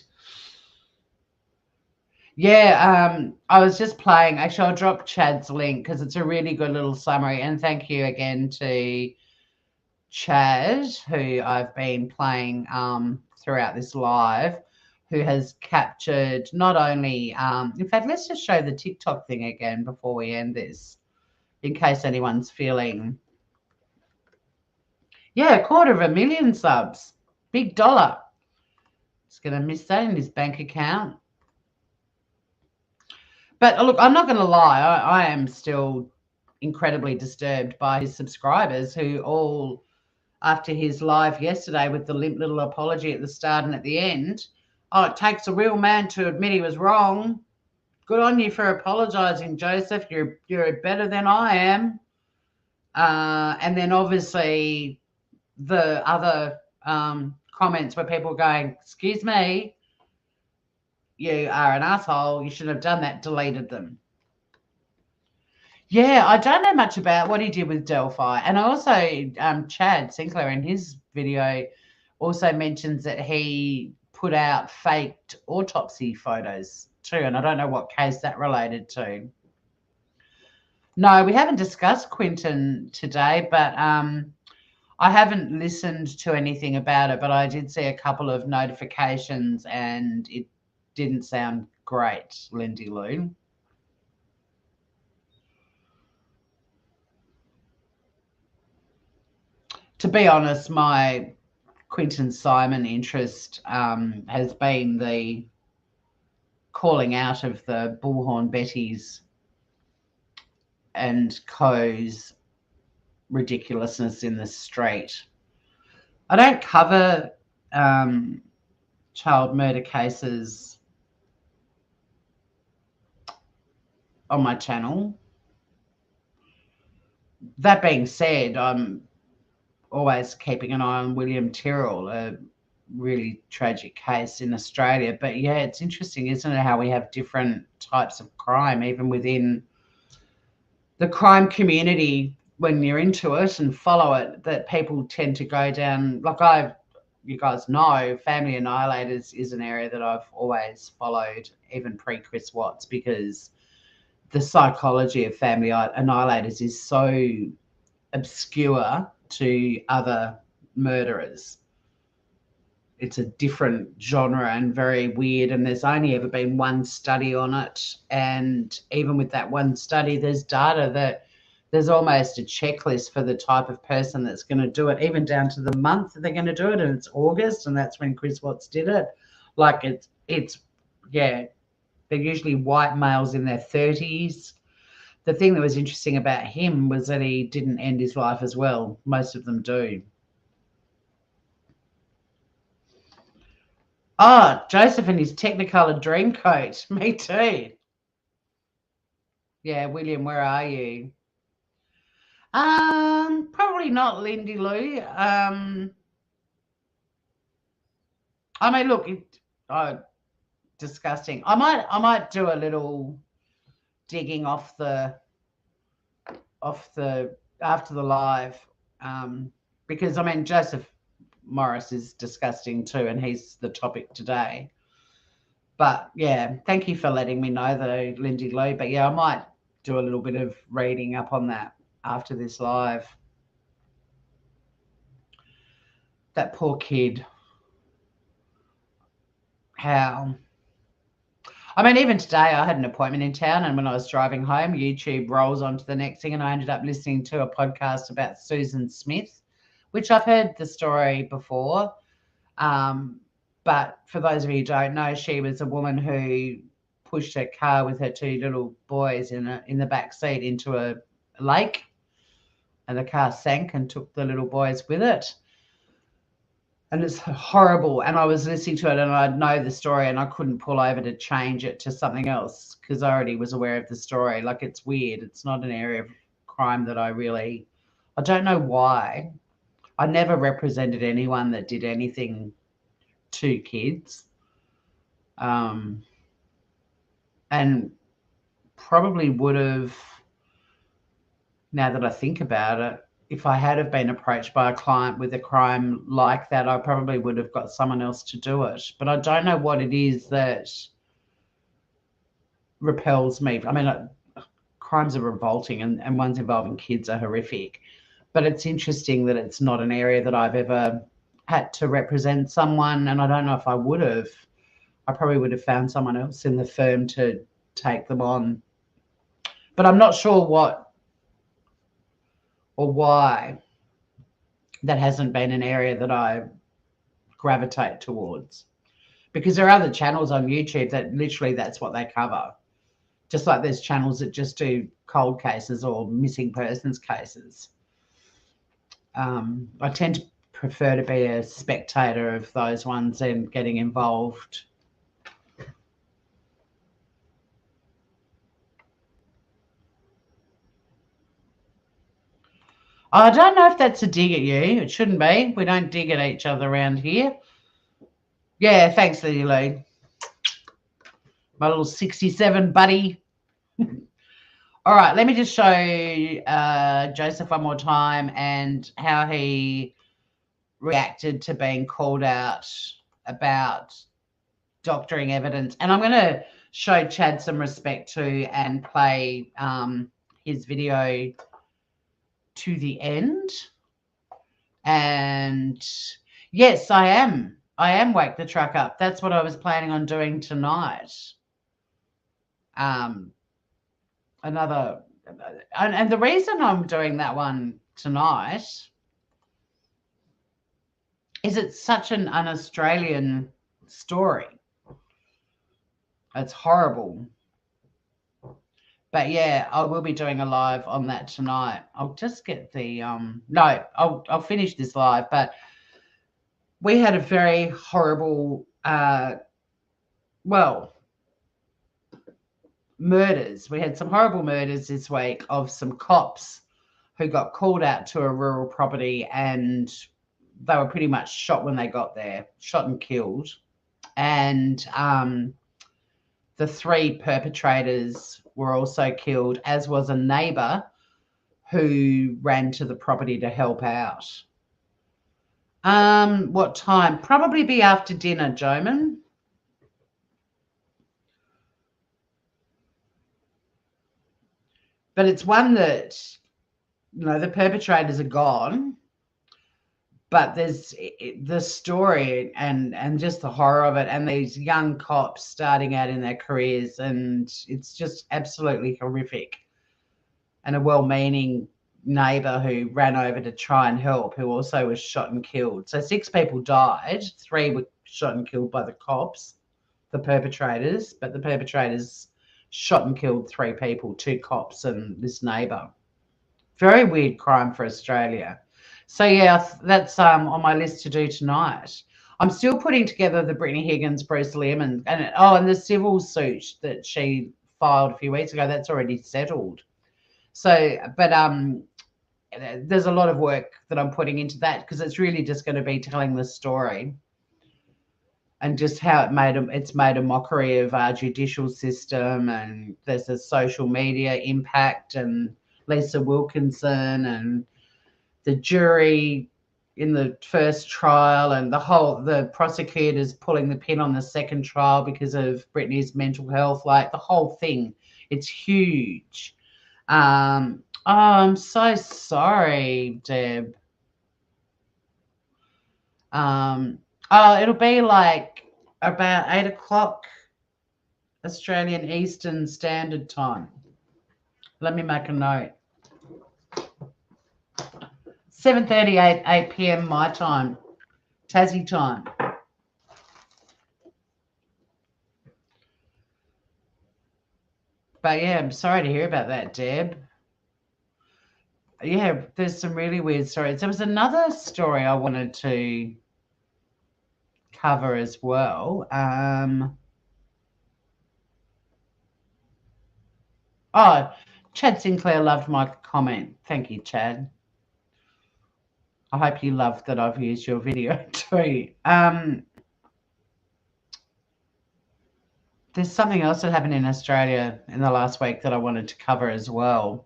Yeah, I was just playing. Actually, I'll drop Chad's link because it's a really good little summary. And thank you again to Chad, who I've been playing throughout this live, who has captured not only, in fact, let's just show the TikTok thing again before we end this, in case anyone's feeling. Yeah, 250,000 subs. Big dollar. He's going to miss that in his bank account. But look, I'm not going to lie. I am still incredibly disturbed by his subscribers who all, after his live yesterday with the limp little apology at the start and at the end, oh, it takes a real man to admit he was wrong. Good on you for apologising, Joseph. You're better than I am. And then obviously the other comments where people are going, excuse me, you are an asshole, you shouldn't have done that, deleted them. Yeah, I don't know much about what he did with Delphi. And also, Chad Sinclair in his video also mentions that he put out faked autopsy photos too. And I don't know what case that related to. No, we haven't discussed Quinton today, but I haven't listened to anything about it, but I did see a couple of notifications and it didn't sound great, Lindy Lou. To be honest, my Quinton Simon interest has been the calling out of the Bullhorn Betties and Co's ridiculousness in the street. I don't cover child murder cases on my channel. That being said, I'm always keeping an eye on William Tyrrell, a really tragic case in Australia. But yeah, it's interesting, isn't it, how we have different types of crime, even within the crime community when you're into it and follow it, that people tend to go down. Like you guys know, Family Annihilators is an area that I've always followed, even pre-Chris Watts, because the psychology of Family Annihilators is so obscure to other murderers. It's a different genre and very weird, and there's only ever been one study on it, and even with that one study, there's data that there's almost a checklist for the type of person that's going to do it, even down to the month that they're going to do it, and it's August, and that's when Chris Watts did it. Like it's yeah, they're usually white males in their 30s. The thing that was interesting about him was that he didn't end his life as well. Most of them do. Oh, Joseph and his Technicolor dream coat. Me too. Yeah, William, where are you? Probably not Lindy Lou. I mean, look, disgusting. I might do a little digging off the after the live, because I mean Joseph Morris is disgusting too, and he's the topic today. But yeah, thank you for letting me know though, Lindy Lou. But yeah, I might do a little bit of reading up on that after this live. That poor kid. How? I mean, even today I had an appointment in town, and when I was driving home, YouTube rolls onto the next thing, and I ended up listening to a podcast about Susan Smith, which I've heard the story before. But for those of you who don't know, she was a woman who pushed her car with her two little boys in the back seat into a lake, and the car sank and took the little boys with it. And it's horrible. And I was listening to it and I know the story and I couldn't pull over to change it to something else because I already was aware of the story. Like, it's weird. It's not an area of crime that I don't know why. I never represented anyone that did anything to kids. And probably would have, now that I think about it, if I had have been approached by a client with a crime like that, I probably would have got someone else to do it. But I don't know what it is that repels me. I mean, crimes are revolting and ones involving kids are horrific. But it's interesting that it's not an area that I've ever had to represent someone. And I don't know if I would have. I probably would have found someone else in the firm to take them on. But I'm not sure what or why that hasn't been an area that I gravitate towards, because there are other channels on YouTube that literally that's what they cover. Just like there's channels that just do cold cases or missing persons cases. I tend to prefer to be a spectator of those ones and getting involved. I don't know if that's a dig at you. It shouldn't be. We don't dig at each other around here. Yeah, thanks, Lily Lee. My little 67 buddy. All right, let me just show Joseph one more time and how he reacted to being called out about doctoring evidence. And I'm going to show Chad some respect too and play his video to the end. And yes, I am Wake the Truck Up. That's what I was planning on doing tonight. And the reason I'm doing that one tonight is it's such an un-Australian story. It's horrible. But yeah, I will be doing a live on that tonight. I'll just get the no, I'll finish this live, but we had a very horrible murders. We had some horrible murders this week of some cops who got called out to a rural property, and they were pretty much shot when they got there, shot and killed. And the 3 perpetrators were also killed, as was a neighbour who ran to the property to help out. What time? Probably be after dinner, Joman. But it's one that, you know, the perpetrators are gone, but there's the story and just the horror of it, and these young cops starting out in their careers, and it's just absolutely horrific. And a well-meaning neighbour who ran over to try and help, who also was shot and killed. So 6 people died. 3 were shot and killed by the cops, the perpetrators, but the perpetrators shot and killed 3 people, 2 cops and this neighbour. Very weird crime for Australia. So yeah, that's on my list to do tonight. I'm still putting together the Brittany Higgins, Bruce Lehrman, and the civil suit that she filed a few weeks ago. That's already settled. So, but there's a lot of work that I'm putting into that, because it's really just going to be telling the story and just how it's made a mockery of our judicial system, and there's a social media impact, and Lisa Wilkinson and the jury in the first trial, and the prosecutors pulling the pin on the second trial because of Brittany's mental health, like the whole thing. It's huge. Oh, I'm so sorry, Deb. It'll be like about 8 o'clock Australian Eastern Standard Time. Let me make a note. 7:38, 8 p.m. my time, Tassie time. But yeah, I'm sorry to hear about that, Deb. Yeah, there's some really weird stories. There was another story I wanted to cover as well. Chad Sinclair loved my comment. Thank you, Chad. I hope you loved that I've used your video too. There's something else that happened in Australia in the last week that I wanted to cover as well.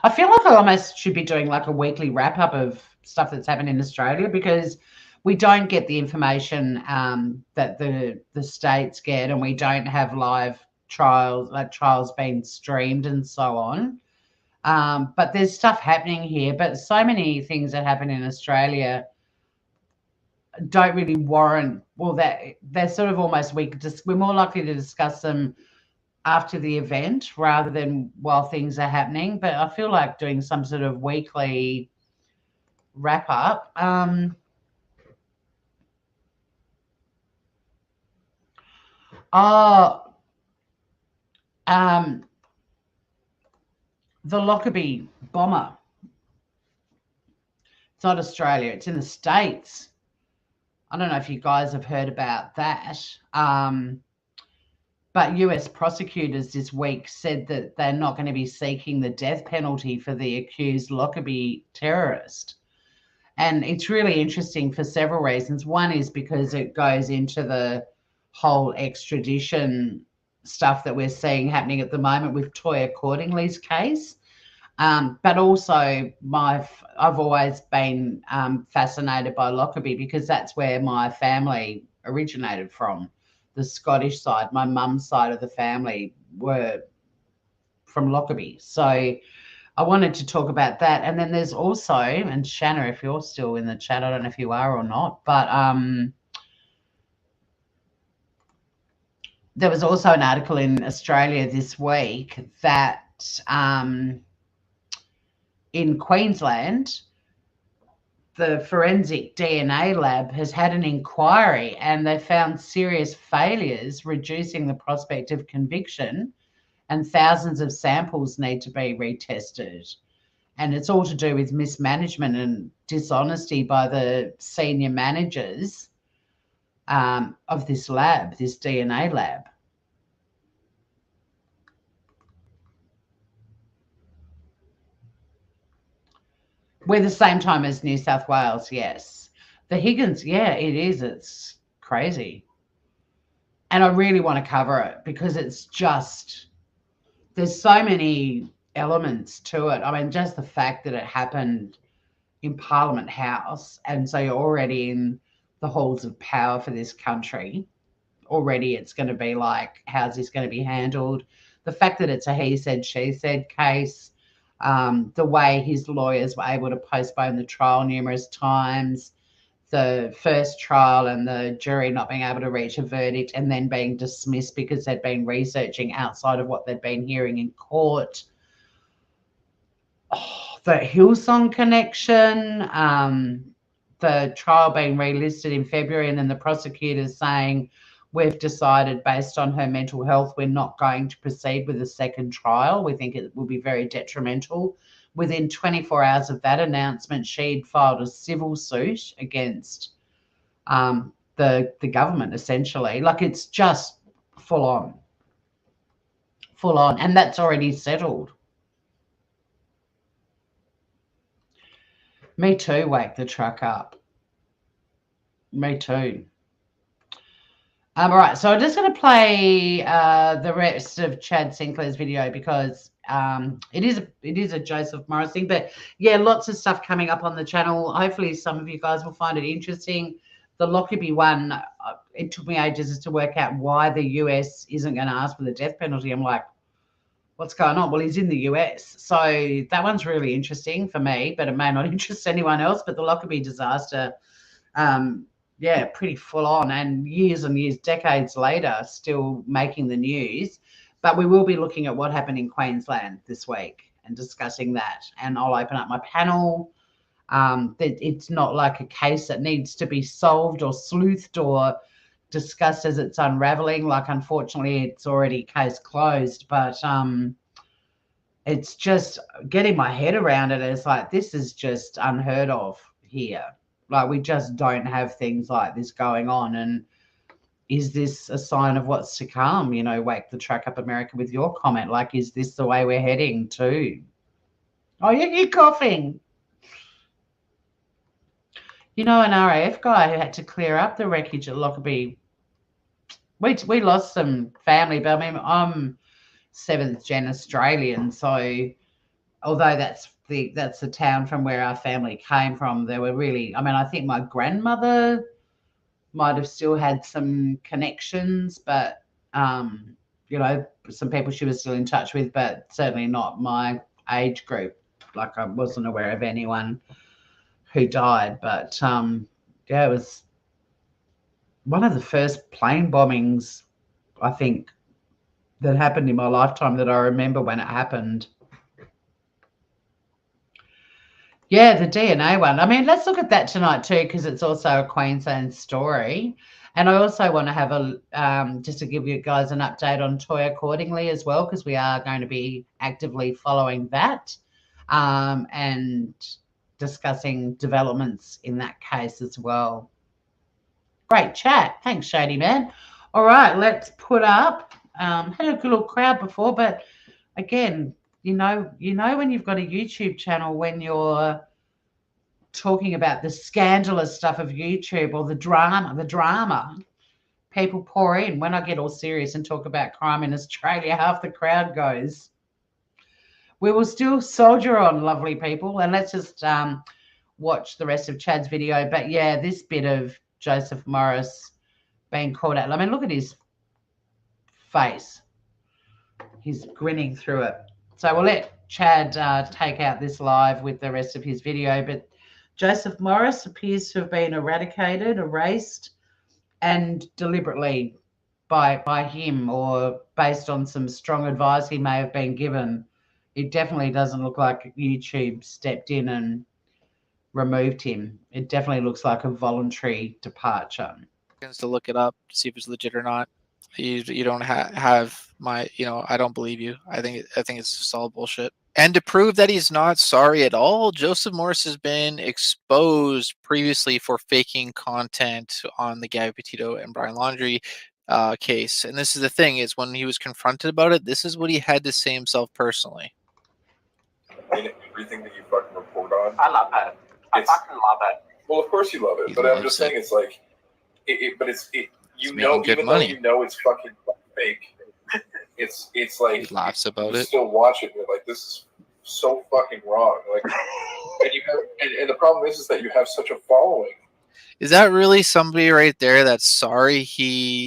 I feel like I almost should be doing like a weekly wrap-up of stuff that's happened in Australia, because we don't get the information that the states get, and we don't have live trials, like trials being streamed and so on. But there's stuff happening here, but so many things that happen in Australia don't really warrant, well, that they're sort of almost, we're more likely to discuss them after the event rather than while things are happening. But I feel like doing some sort of weekly wrap up. The Lockerbie bomber. It's not Australia, it's in the States. I don't know if you guys have heard about that. But But US prosecutors this week said that they're not going to be seeking the death penalty for the accused Lockerbie terrorist. And it's really interesting for several reasons. One is because it goes into the whole extradition stuff that we're seeing happening at the moment with Toya Cordingley's case. But also I've always been fascinated by Lockerbie because that's where my family originated from. The Scottish side, my mum's side of the family were from Lockerbie. So I wanted to talk about that. And then there's also, and Shanna, if you're still in the chat, I don't know if you are or not, but there was also an article in Australia this week that in Queensland, the forensic DNA lab has had an inquiry and they found serious failures, reducing the prospect of conviction, and thousands of samples need to be retested. And it's all to do with mismanagement and dishonesty by the senior managers of this lab, this DNA lab. We're the same time as New South Wales, yes. The Higgins, yeah, it is. It's crazy. And I really want to cover it because it's just, there's so many elements to it. I mean, just the fact that it happened in Parliament House, and so you're already in the halls of power for this country. Already it's going to be like, how's this going to be handled? The fact that it's a he said, she said case, the way his lawyers were able to postpone the trial numerous times, the first trial and the jury not being able to reach a verdict and then being dismissed because they'd been researching outside of what they'd been hearing in court. Oh, the Hillsong connection, the trial being relisted in February, and then the prosecutors saying, we've decided based on her mental health, we're not going to proceed with the second trial. We think it will be very detrimental. Within 24 hours of that announcement, she'd filed a civil suit against the government, essentially. Like, it's just full on. Full on. And that's already settled. Me too, wake the truck up. Me too. All right, so I'm just going to play the rest of Chad Sinclair's video because it is a Joseph Morris thing. But yeah, lots of stuff coming up on the channel. Hopefully some of you guys will find it interesting. The Lockerbie one, it took me ages to work out why the US isn't going to ask for the death penalty. I'm like, what's going on? Well, he's in the US. So that one's really interesting for me, but it may not interest anyone else. But the Lockerbie disaster, yeah, pretty full on, and years, decades later, still making the news. But we will be looking at what happened in Queensland this week and discussing that. And I'll open up my panel. It's not like a case that needs to be solved or sleuthed or discussed as it's unraveling. Like, unfortunately, it's already case closed. But it's just getting my head around it. It's like, this is just unheard of here. Like, we just don't have things like this going on. And is this a sign of what's to come? You know, wake the truck up, America, with your comment. Like, is this the way we're heading to? Oh, you're coughing. You know, an RAF guy who had to clear up the wreckage at Lockerbie. We lost some family, but I mean, I'm 7th gen Australian, so although that's the town from where our family came from, there were really, I mean, I think my grandmother might have still had some connections, but you know, some people she was still in touch with, but certainly not my age group. Like, I wasn't aware of anyone who died, but yeah, it was one of the first plane bombings, I think, that happened in my lifetime that I remember when it happened. Yeah, the DNA one. I mean, let's look at that tonight too, because it's also a Queensland story. And I also want to have a, just to give you guys an update on Toya Cordingley as well, because we are going to be actively following that and discussing developments in that case as well. Great chat. Thanks, Shady Man. All right, let's put up Had a good little crowd before, but again, you know when you've got a YouTube channel, when you're talking about the scandalous stuff of YouTube or the drama, people pour in. When I get all serious and talk about crime in Australia, half the crowd goes. We will still soldier on, lovely people, and let's just watch the rest of Chad's video. But yeah, this bit of Joseph Morris being called out. I mean, look at his face. He's grinning through it. So we'll let Chad take out this live with the rest of his video. But Joseph Morris appears to have been erased, and deliberately by him or based on some strong advice he may have been given. It definitely doesn't look like YouTube stepped in and removed him. It definitely looks like a voluntary departure. To look it up to see if it's legit or not. You don't have my, I don't believe you. I think it's just all bullshit. And to prove that he's not sorry at all, Joseph Morris has been exposed previously for faking content on the Gabby Petito and Brian Laundrie case. And this is the thing, is when he was confronted about it, this is what he had to say himself personally. Everything that you fucking report on. I love it. I fucking love it. Well, of course you love it, but I'm just saying it's like, you know, even though you know it's fucking fake, it's like he laughs about you it. Still watch it. You're like, this is so fucking wrong. Like, and you have, and the problem is that you have such a following. Is that really somebody right there that's sorry?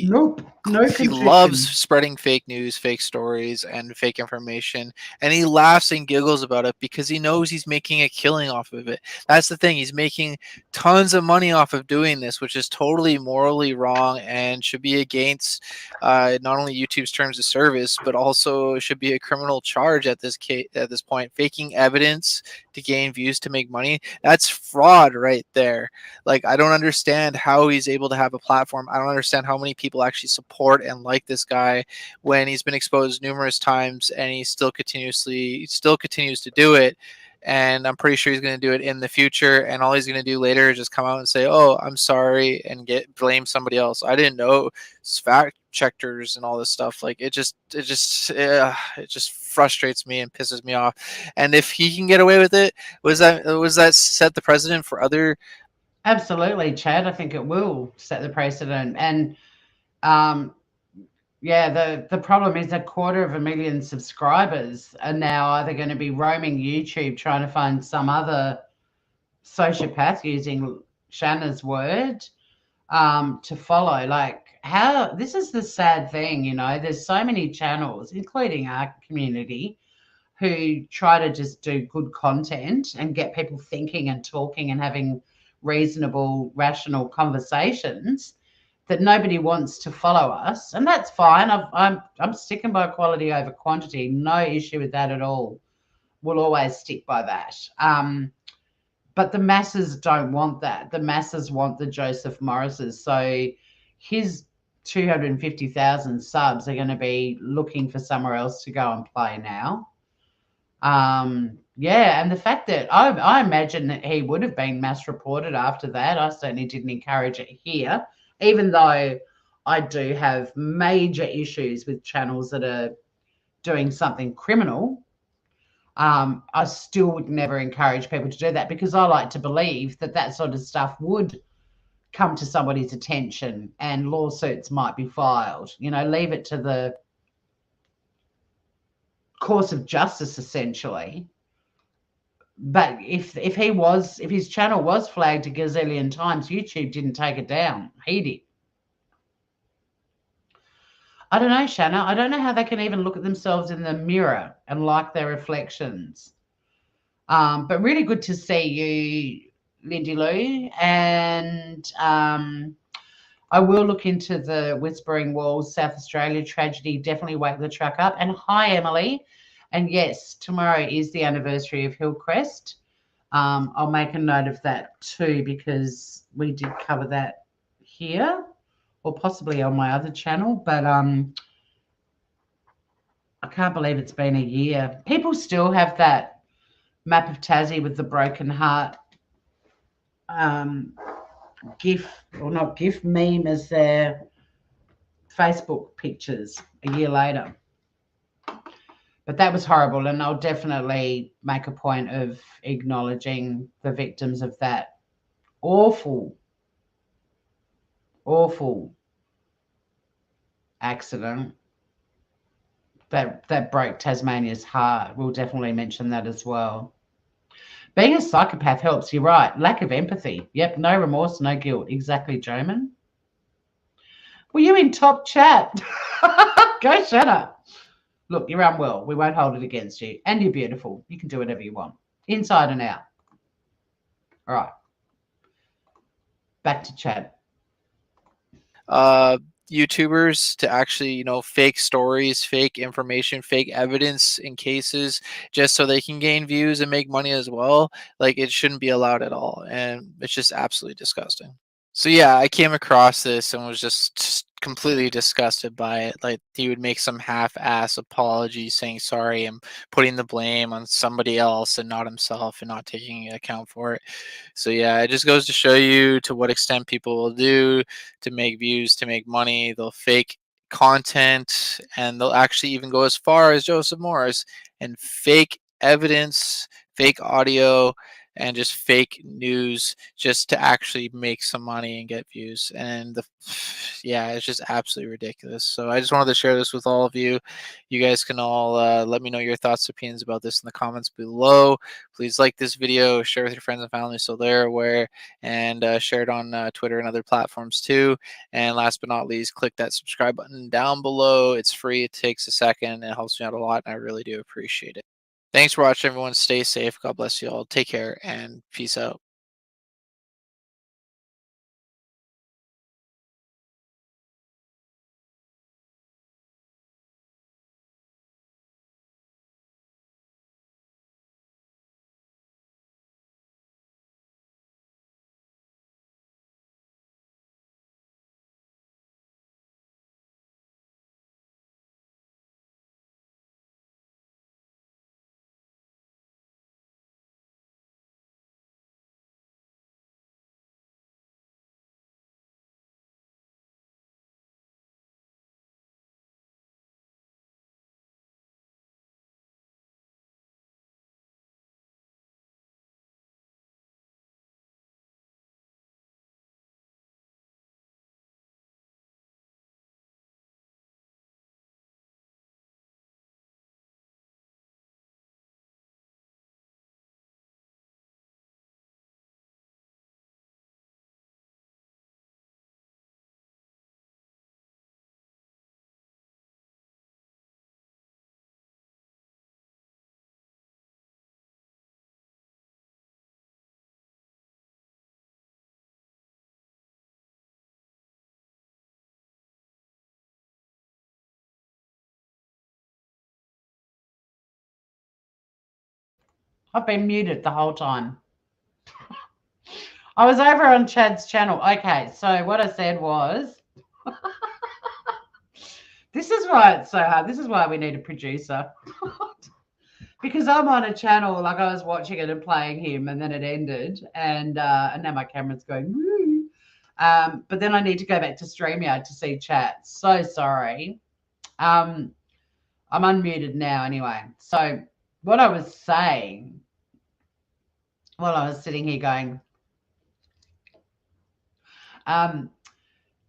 Nope. No he loves spreading fake news, fake stories, and fake information, and he laughs and giggles about it because he knows he's making a killing off of it. That's the thing. He's making tons of money off of doing this, which is totally morally wrong and should be against not only YouTube's terms of service, but also should be a criminal charge at this point. Faking evidence to gain views to make money, that's fraud right there. Like, I don't understand how he's able to have a platform. I don't understand how many people actually support and like this guy when he's been exposed numerous times and he still continues to do it. And I'm pretty sure he's going to do it in the future. And all he's going to do later is just come out and say, "Oh, I'm sorry," and blame somebody else. I didn't know it's fact checkers and all this stuff. Like, it just frustrates me and pisses me off. And if he can get away with it, was that set the precedent for other? Absolutely, Chad. I think it will set the precedent. And the problem is 250,000 subscribers are now either going to be roaming YouTube trying to find some other sociopath, using Shanna's word, to follow. Like, how this is the sad thing, there's so many channels, including our community, who try to just do good content and get people thinking and talking and having reasonable, rational conversations, that nobody wants to follow us. And that's fine. I'm sticking by quality over quantity. No issue with that at all. We'll always stick by that. But the masses don't want that. The masses want the Joseph Morrises. So his 250,000 subs are going to be looking for somewhere else to go and play now. And the fact that I imagine that he would have been mass reported after that. I certainly didn't encourage it here, even though I do have major issues with channels that are doing something criminal. I still would never encourage people to do that, because I like to believe that sort of stuff would come to somebody's attention and lawsuits might be filed. Leave it to the course of justice, essentially. But if his channel was flagged a gazillion times, YouTube didn't take it down. He did. I don't know, Shanna. I don't know how they can even look at themselves in the mirror and like their reflections. But really good to see you, Lindy Lou. And I will look into the Whispering Walls South Australia tragedy. Definitely wake the truck up. And hi, Emily. And yes, tomorrow is the anniversary of Hillcrest. I'll make a note of that too, because we did cover that here, or possibly on my other channel. But I can't believe it's been a year. People still have that map of Tassie with the broken heart GIF, or not GIF, meme as their Facebook pictures a year later. But that was horrible, and I'll definitely make a point of acknowledging the victims of that awful, awful accident that broke Tasmania's heart. We'll definitely mention that as well. Being a psychopath helps, you're right. Lack of empathy. Yep, no remorse, no guilt. Exactly, Joman. Were you in top chat? Go shut up. Look, you're unwell. We won't hold it against you. And you're beautiful. You can do whatever you want, inside and out. All right. Back to chat. YouTubers to actually, you know, fake stories, fake information, fake evidence in cases just so they can gain views and make money as well. Like, it shouldn't be allowed at all. And it's just absolutely disgusting. So yeah, I came across this and was just completely disgusted by it. Like, he would make some half-ass apology saying sorry and putting the blame on somebody else and not himself and not taking account for it. So yeah, it just goes to show you to what extent people will do to make views, to make money. They'll fake content, and they'll actually even go as far as Joseph Morris and fake evidence, fake audio, and just fake news just to actually make some money and get views. And yeah, it's just absolutely ridiculous. So I just wanted to share this with all of you. You guys can all let me know your thoughts, opinions about this in the comments below. Please like this video, share with your friends and family so they're aware, and share it on Twitter and other platforms too. And last but not least, click that subscribe button down below. It's free. It takes a second. It helps me out a lot, and I really do appreciate it. Thanks for watching, everyone. Stay safe. God bless you all. Take care and peace out. I've been muted the whole time. I was over on Chad's channel. Okay, so what I said was, this is why it's so hard. This is why we need a producer. Because I'm on a channel, like I was watching it and playing him, and then it ended, and now my camera's going, woo. But then I need to go back to StreamYard to see chat. So sorry. I'm unmuted now anyway. So what I was saying while I was sitting here going,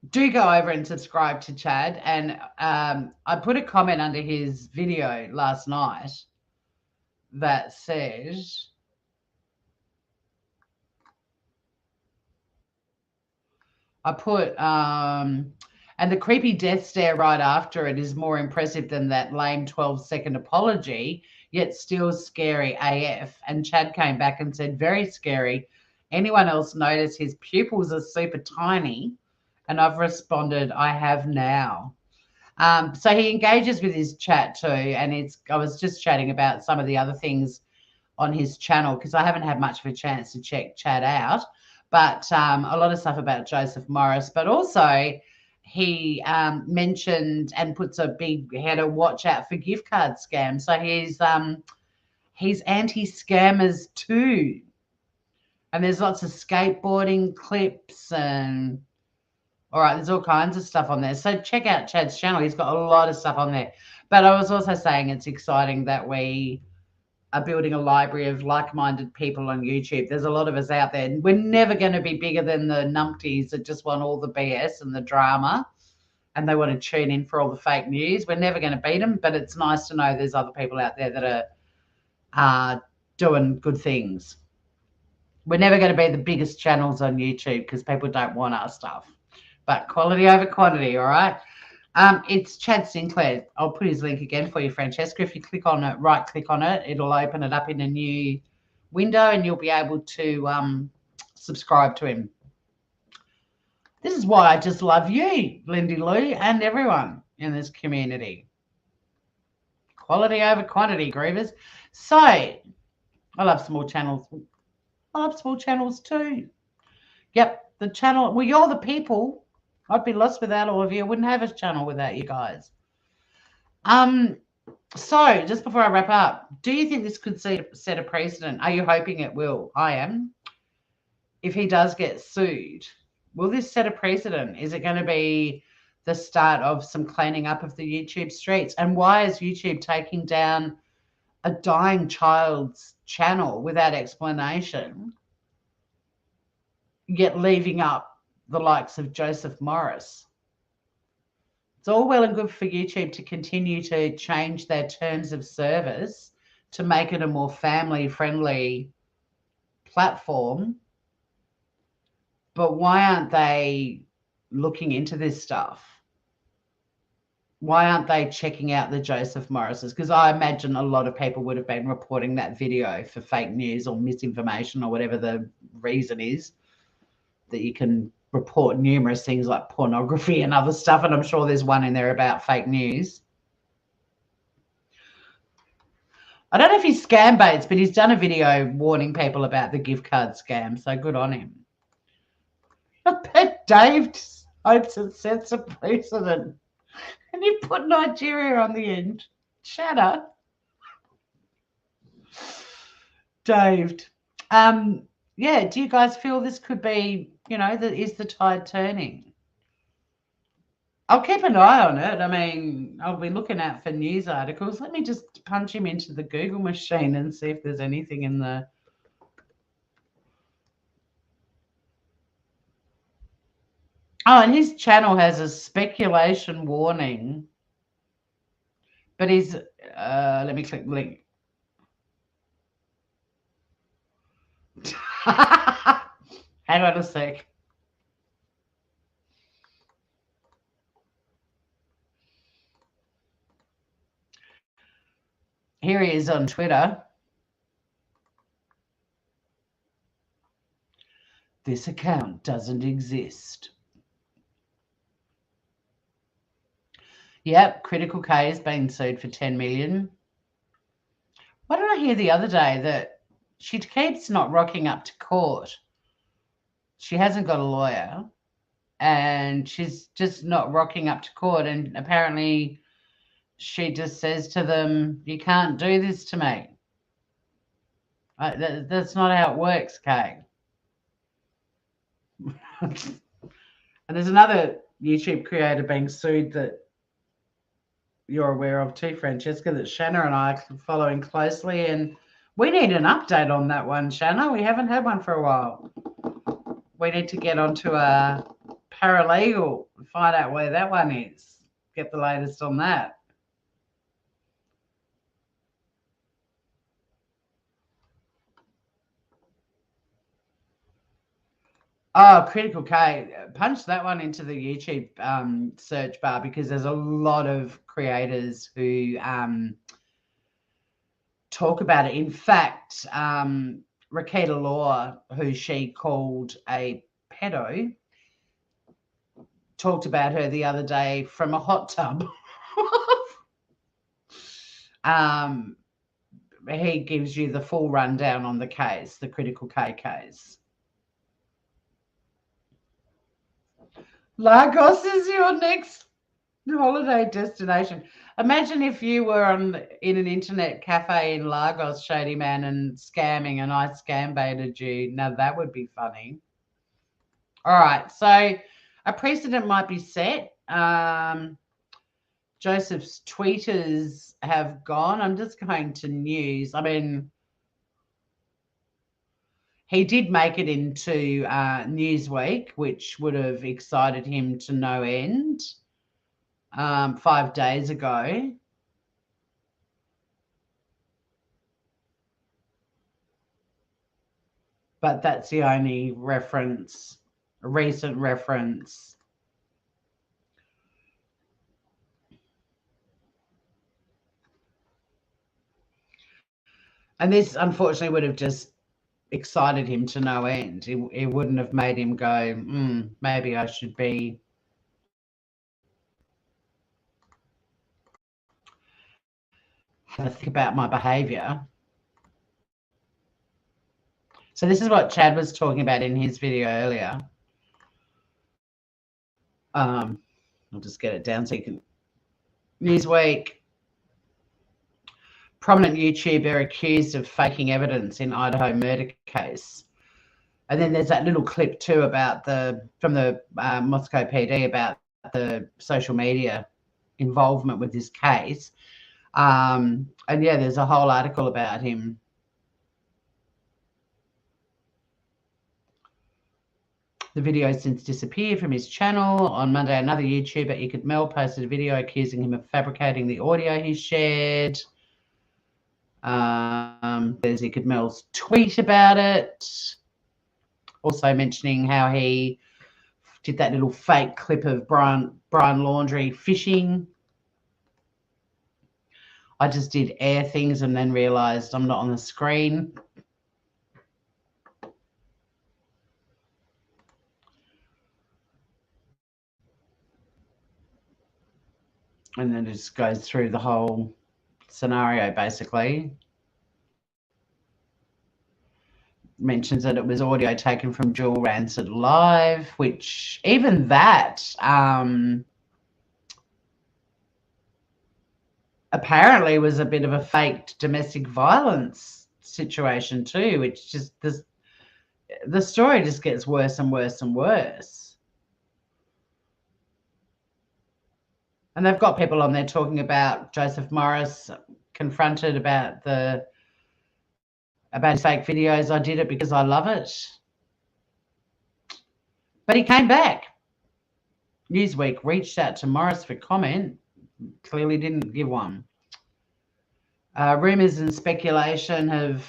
do go over and subscribe to Chad. And I put a comment under his video last night that says, I put, and the creepy death stare right after it is more impressive than that lame 12-second apology, yet still scary AF. And Chad came back and said, very scary. Anyone else notice his pupils are super tiny? And I've responded, I have now. So he engages with his chat too. And I was just chatting about some of the other things on his channel because I haven't had much of a chance to check chat out. But a lot of stuff about Joseph Morris, but also he mentioned and puts a big header, watch out for gift card scams. So he's anti-scammers too. And there's lots of skateboarding clips and All right, there's all kinds of stuff on there. So check out Chad's channel. He's got a lot of stuff on there. But I was also saying it's exciting that we are building a library of like-minded people on YouTube. There's a lot of us out there. We're never going to be bigger than the numpties that just want all the BS and the drama, and they want to tune in for all the fake news. We're never going to beat them, but it's nice to know there's other people out there that are doing good things. We're never going to be the biggest channels on YouTube because people don't want our stuff. But quality over quantity, all right? It's Chad Sinclair. I'll put his link again for you, Francesca. If you click on it, right-click on it, it'll open it up in a new window and you'll be able to subscribe to him. This is why I just love you, Lindy Lou, and everyone in this community. Quality over quantity, Groovers. So, I love small channels. I love small channels too. Yep, the channel. Well, you're the people. I'd be lost without all of you. I wouldn't have a channel without you guys. So, just before I wrap up, do you think this could set a precedent? Are you hoping it will? I am. If he does get sued, will this set a precedent? Is it going to be the start of some cleaning up of the YouTube streets? And why is YouTube taking down a dying child's channel without explanation, yet leaving up the likes of Joseph Morris? It's all well and good for YouTube to continue to change their terms of service to make it a more family-friendly platform, but why aren't they looking into this stuff? Why aren't they checking out the Joseph Morrises? Because I imagine a lot of people would have been reporting that video for fake news or misinformation or whatever the reason is that you can report numerous things like pornography and other stuff, and I'm sure there's one in there about fake news. I don't know if he's scam baits, but he's done a video warning people about the gift card scam, so good on him. I bet Dave hopes it sets a precedent. And you put Nigeria on the end. Shatter. Dave. Yeah, do you guys feel this could be, is the tide turning? I'll keep an eye on it. I mean, I'll be looking out for news articles. Let me just punch him into the Google machine and see if there's anything in the... Oh, and his channel has a speculation warning. But he's... let me click link. Hang on a sec. Here he is on Twitter. This account doesn't exist. Yep, Critical K has been sued for 10 million. What did I hear the other day? That she keeps not rocking up to court. She hasn't got a lawyer and she's just not rocking up to court. And apparently she just says to them, you can't do this to me. That's not how it works, Kay. And there's another YouTube creator being sued that you're aware of too, Francesca, that Shanna and I are following closely, and we need an update on that one, Shanna. We haven't had one for a while. We need to get onto a paralegal and find out where that one is. Get the latest on that. Oh, Critical K. Punch that one into the YouTube search bar because there's a lot of creators who talk about it. In fact, Rakita Law, who she called a pedo, talked about her the other day from a hot tub. He gives you the full rundown on the case, the Critical K case. Lagos is your next holiday destination. Imagine if you were in an internet cafe in Lagos, Shady Man, and scamming, and I scam baited you. Now that would be funny. All right, so a precedent might be set. Joseph's tweeters have gone. I'm just going to news. I mean, he did make it into Newsweek, which would have excited him to no end 5 days ago. But that's the only reference, recent reference. And this, unfortunately, would have just excited him to no end. It wouldn't have made him go, maybe I should be have a think about my behavior. So this is what Chad was talking about in his video earlier. I'll just get it down so you can. Newsweek. Prominent YouTuber accused of faking evidence in Idaho murder case. And then there's that little clip too about from the Moscow PD about the social media involvement with this case. And yeah, there's a whole article about him. The video has since disappeared from his channel. On Monday, another YouTuber, Ikit Mel, posted a video accusing him of fabricating the audio he shared. There's Ikit Mel's tweet about it. Also mentioning how he did that little fake clip of Brian Laundrie fishing. I just did air things and then realised I'm not on the screen. And then it just goes through the whole scenario, basically. Mentions that it was audio taken from Jewel Rancid Live, which even that apparently was a bit of a faked domestic violence situation too, which just the story just gets worse and worse and worse. And they've got people on there talking about Joseph Morris confronted about his fake videos. I did it because I love it. But he came back. Newsweek reached out to Morris for comment. Clearly didn't give one. Rumours and speculation have,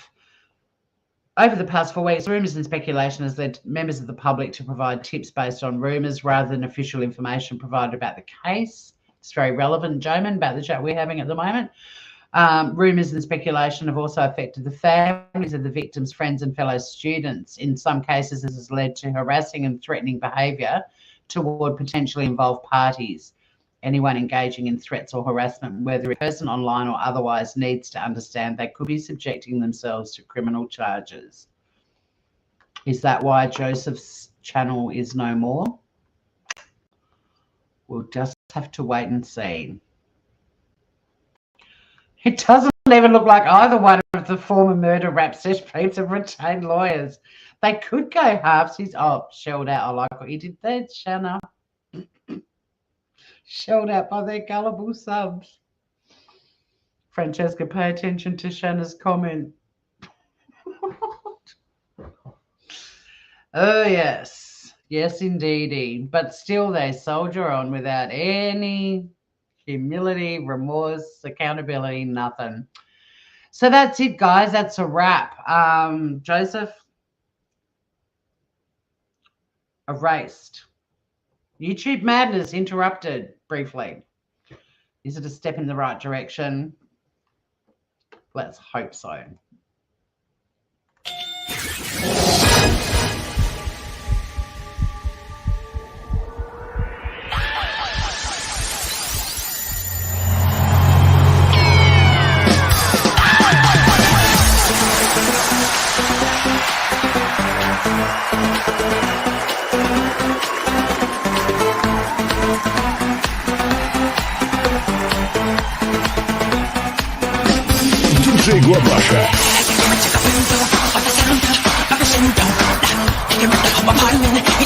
over the past 4 weeks, rumours and speculation has led members of the public to provide tips based on rumours rather than official information provided about the case. It's very relevant, Joman, about the chat we're having at the moment. Rumours and speculation have also affected the families of the victims, friends and fellow students. In some cases, this has led to harassing and threatening behaviour toward potentially involved parties. Anyone engaging in threats or harassment, whether in person, online or otherwise, needs to understand they could be subjecting themselves to criminal charges. Is that why Joseph's channel is no more? We'll just have to wait and see. It doesn't even look like either one of the former murder rap sesh peeps have retained lawyers. They could go halvesies. Oh, shelled out. I like what you did there, Shanna. Shelled out by their gullible subs. Francesca, pay attention to Shanna's comment. Oh, yes. Yes, indeedy. But still they soldier on without any humility, remorse, accountability, nothing. So that's it, guys. That's a wrap. Joseph, erased. YouTube madness interrupted briefly. Is it a step in the right direction? Let's hope so. DJ Gorbacha. He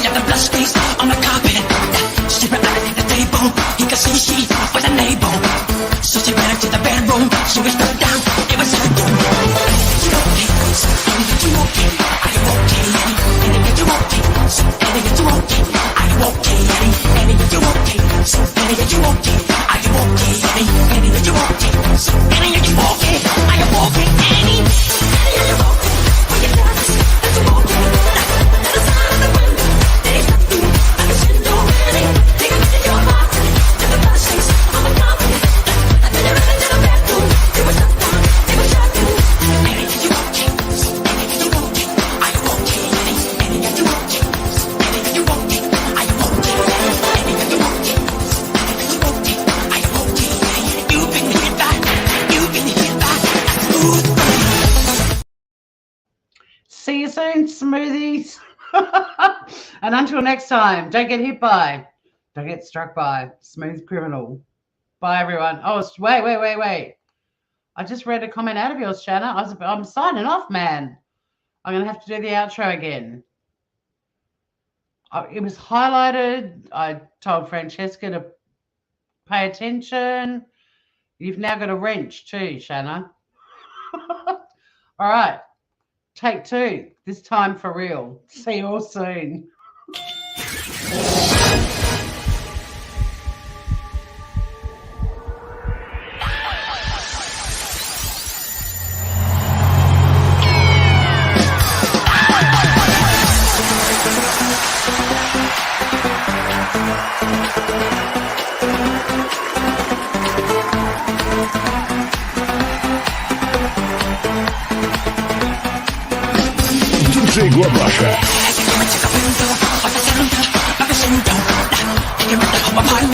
left a blood space on the carpet. Sleeping underneath the table. He could see she was a neighbor. So she ran into the bedroom. She was struck down. It was her doom. You okay? Are you okay? Are you okay? Annie, are you okay? So Annie, are you okay? Are you okay? Annie, are you okay? So Annie, are you okay? Are you okay? Annie, are you okay? So Annie, are you okay? Are you okay? Annie, are you okay? Are you dance? Are you okay? That's the sound of the wind. There's nothing I can see no Annie. Take it to your heart. To the blessings of a confidence. And then you ran into the bedroom. It was not fun. It was your doom. Annie, are you okay? So Annie, are you okay? Are you okay? Annie, are you okay? So Annie, are you okay? Are you okay? Annie, are you okay? So Annie, are you okay? Are you okay? You've been hit by a smooth brain. See you soon, smoothies. And until next time, don't get hit by, don't get struck by smooth criminal. Bye, everyone. Oh, wait. I just read a comment out of yours, Shanna. I'm signing off, man. I'm going to have to do the outro again. It was highlighted. I told Francesca to pay attention. You've now got a wrench too, Shanna. All right. Take 2. This time for real. See you all soon. DJ Guabacha. Get rid of my mind,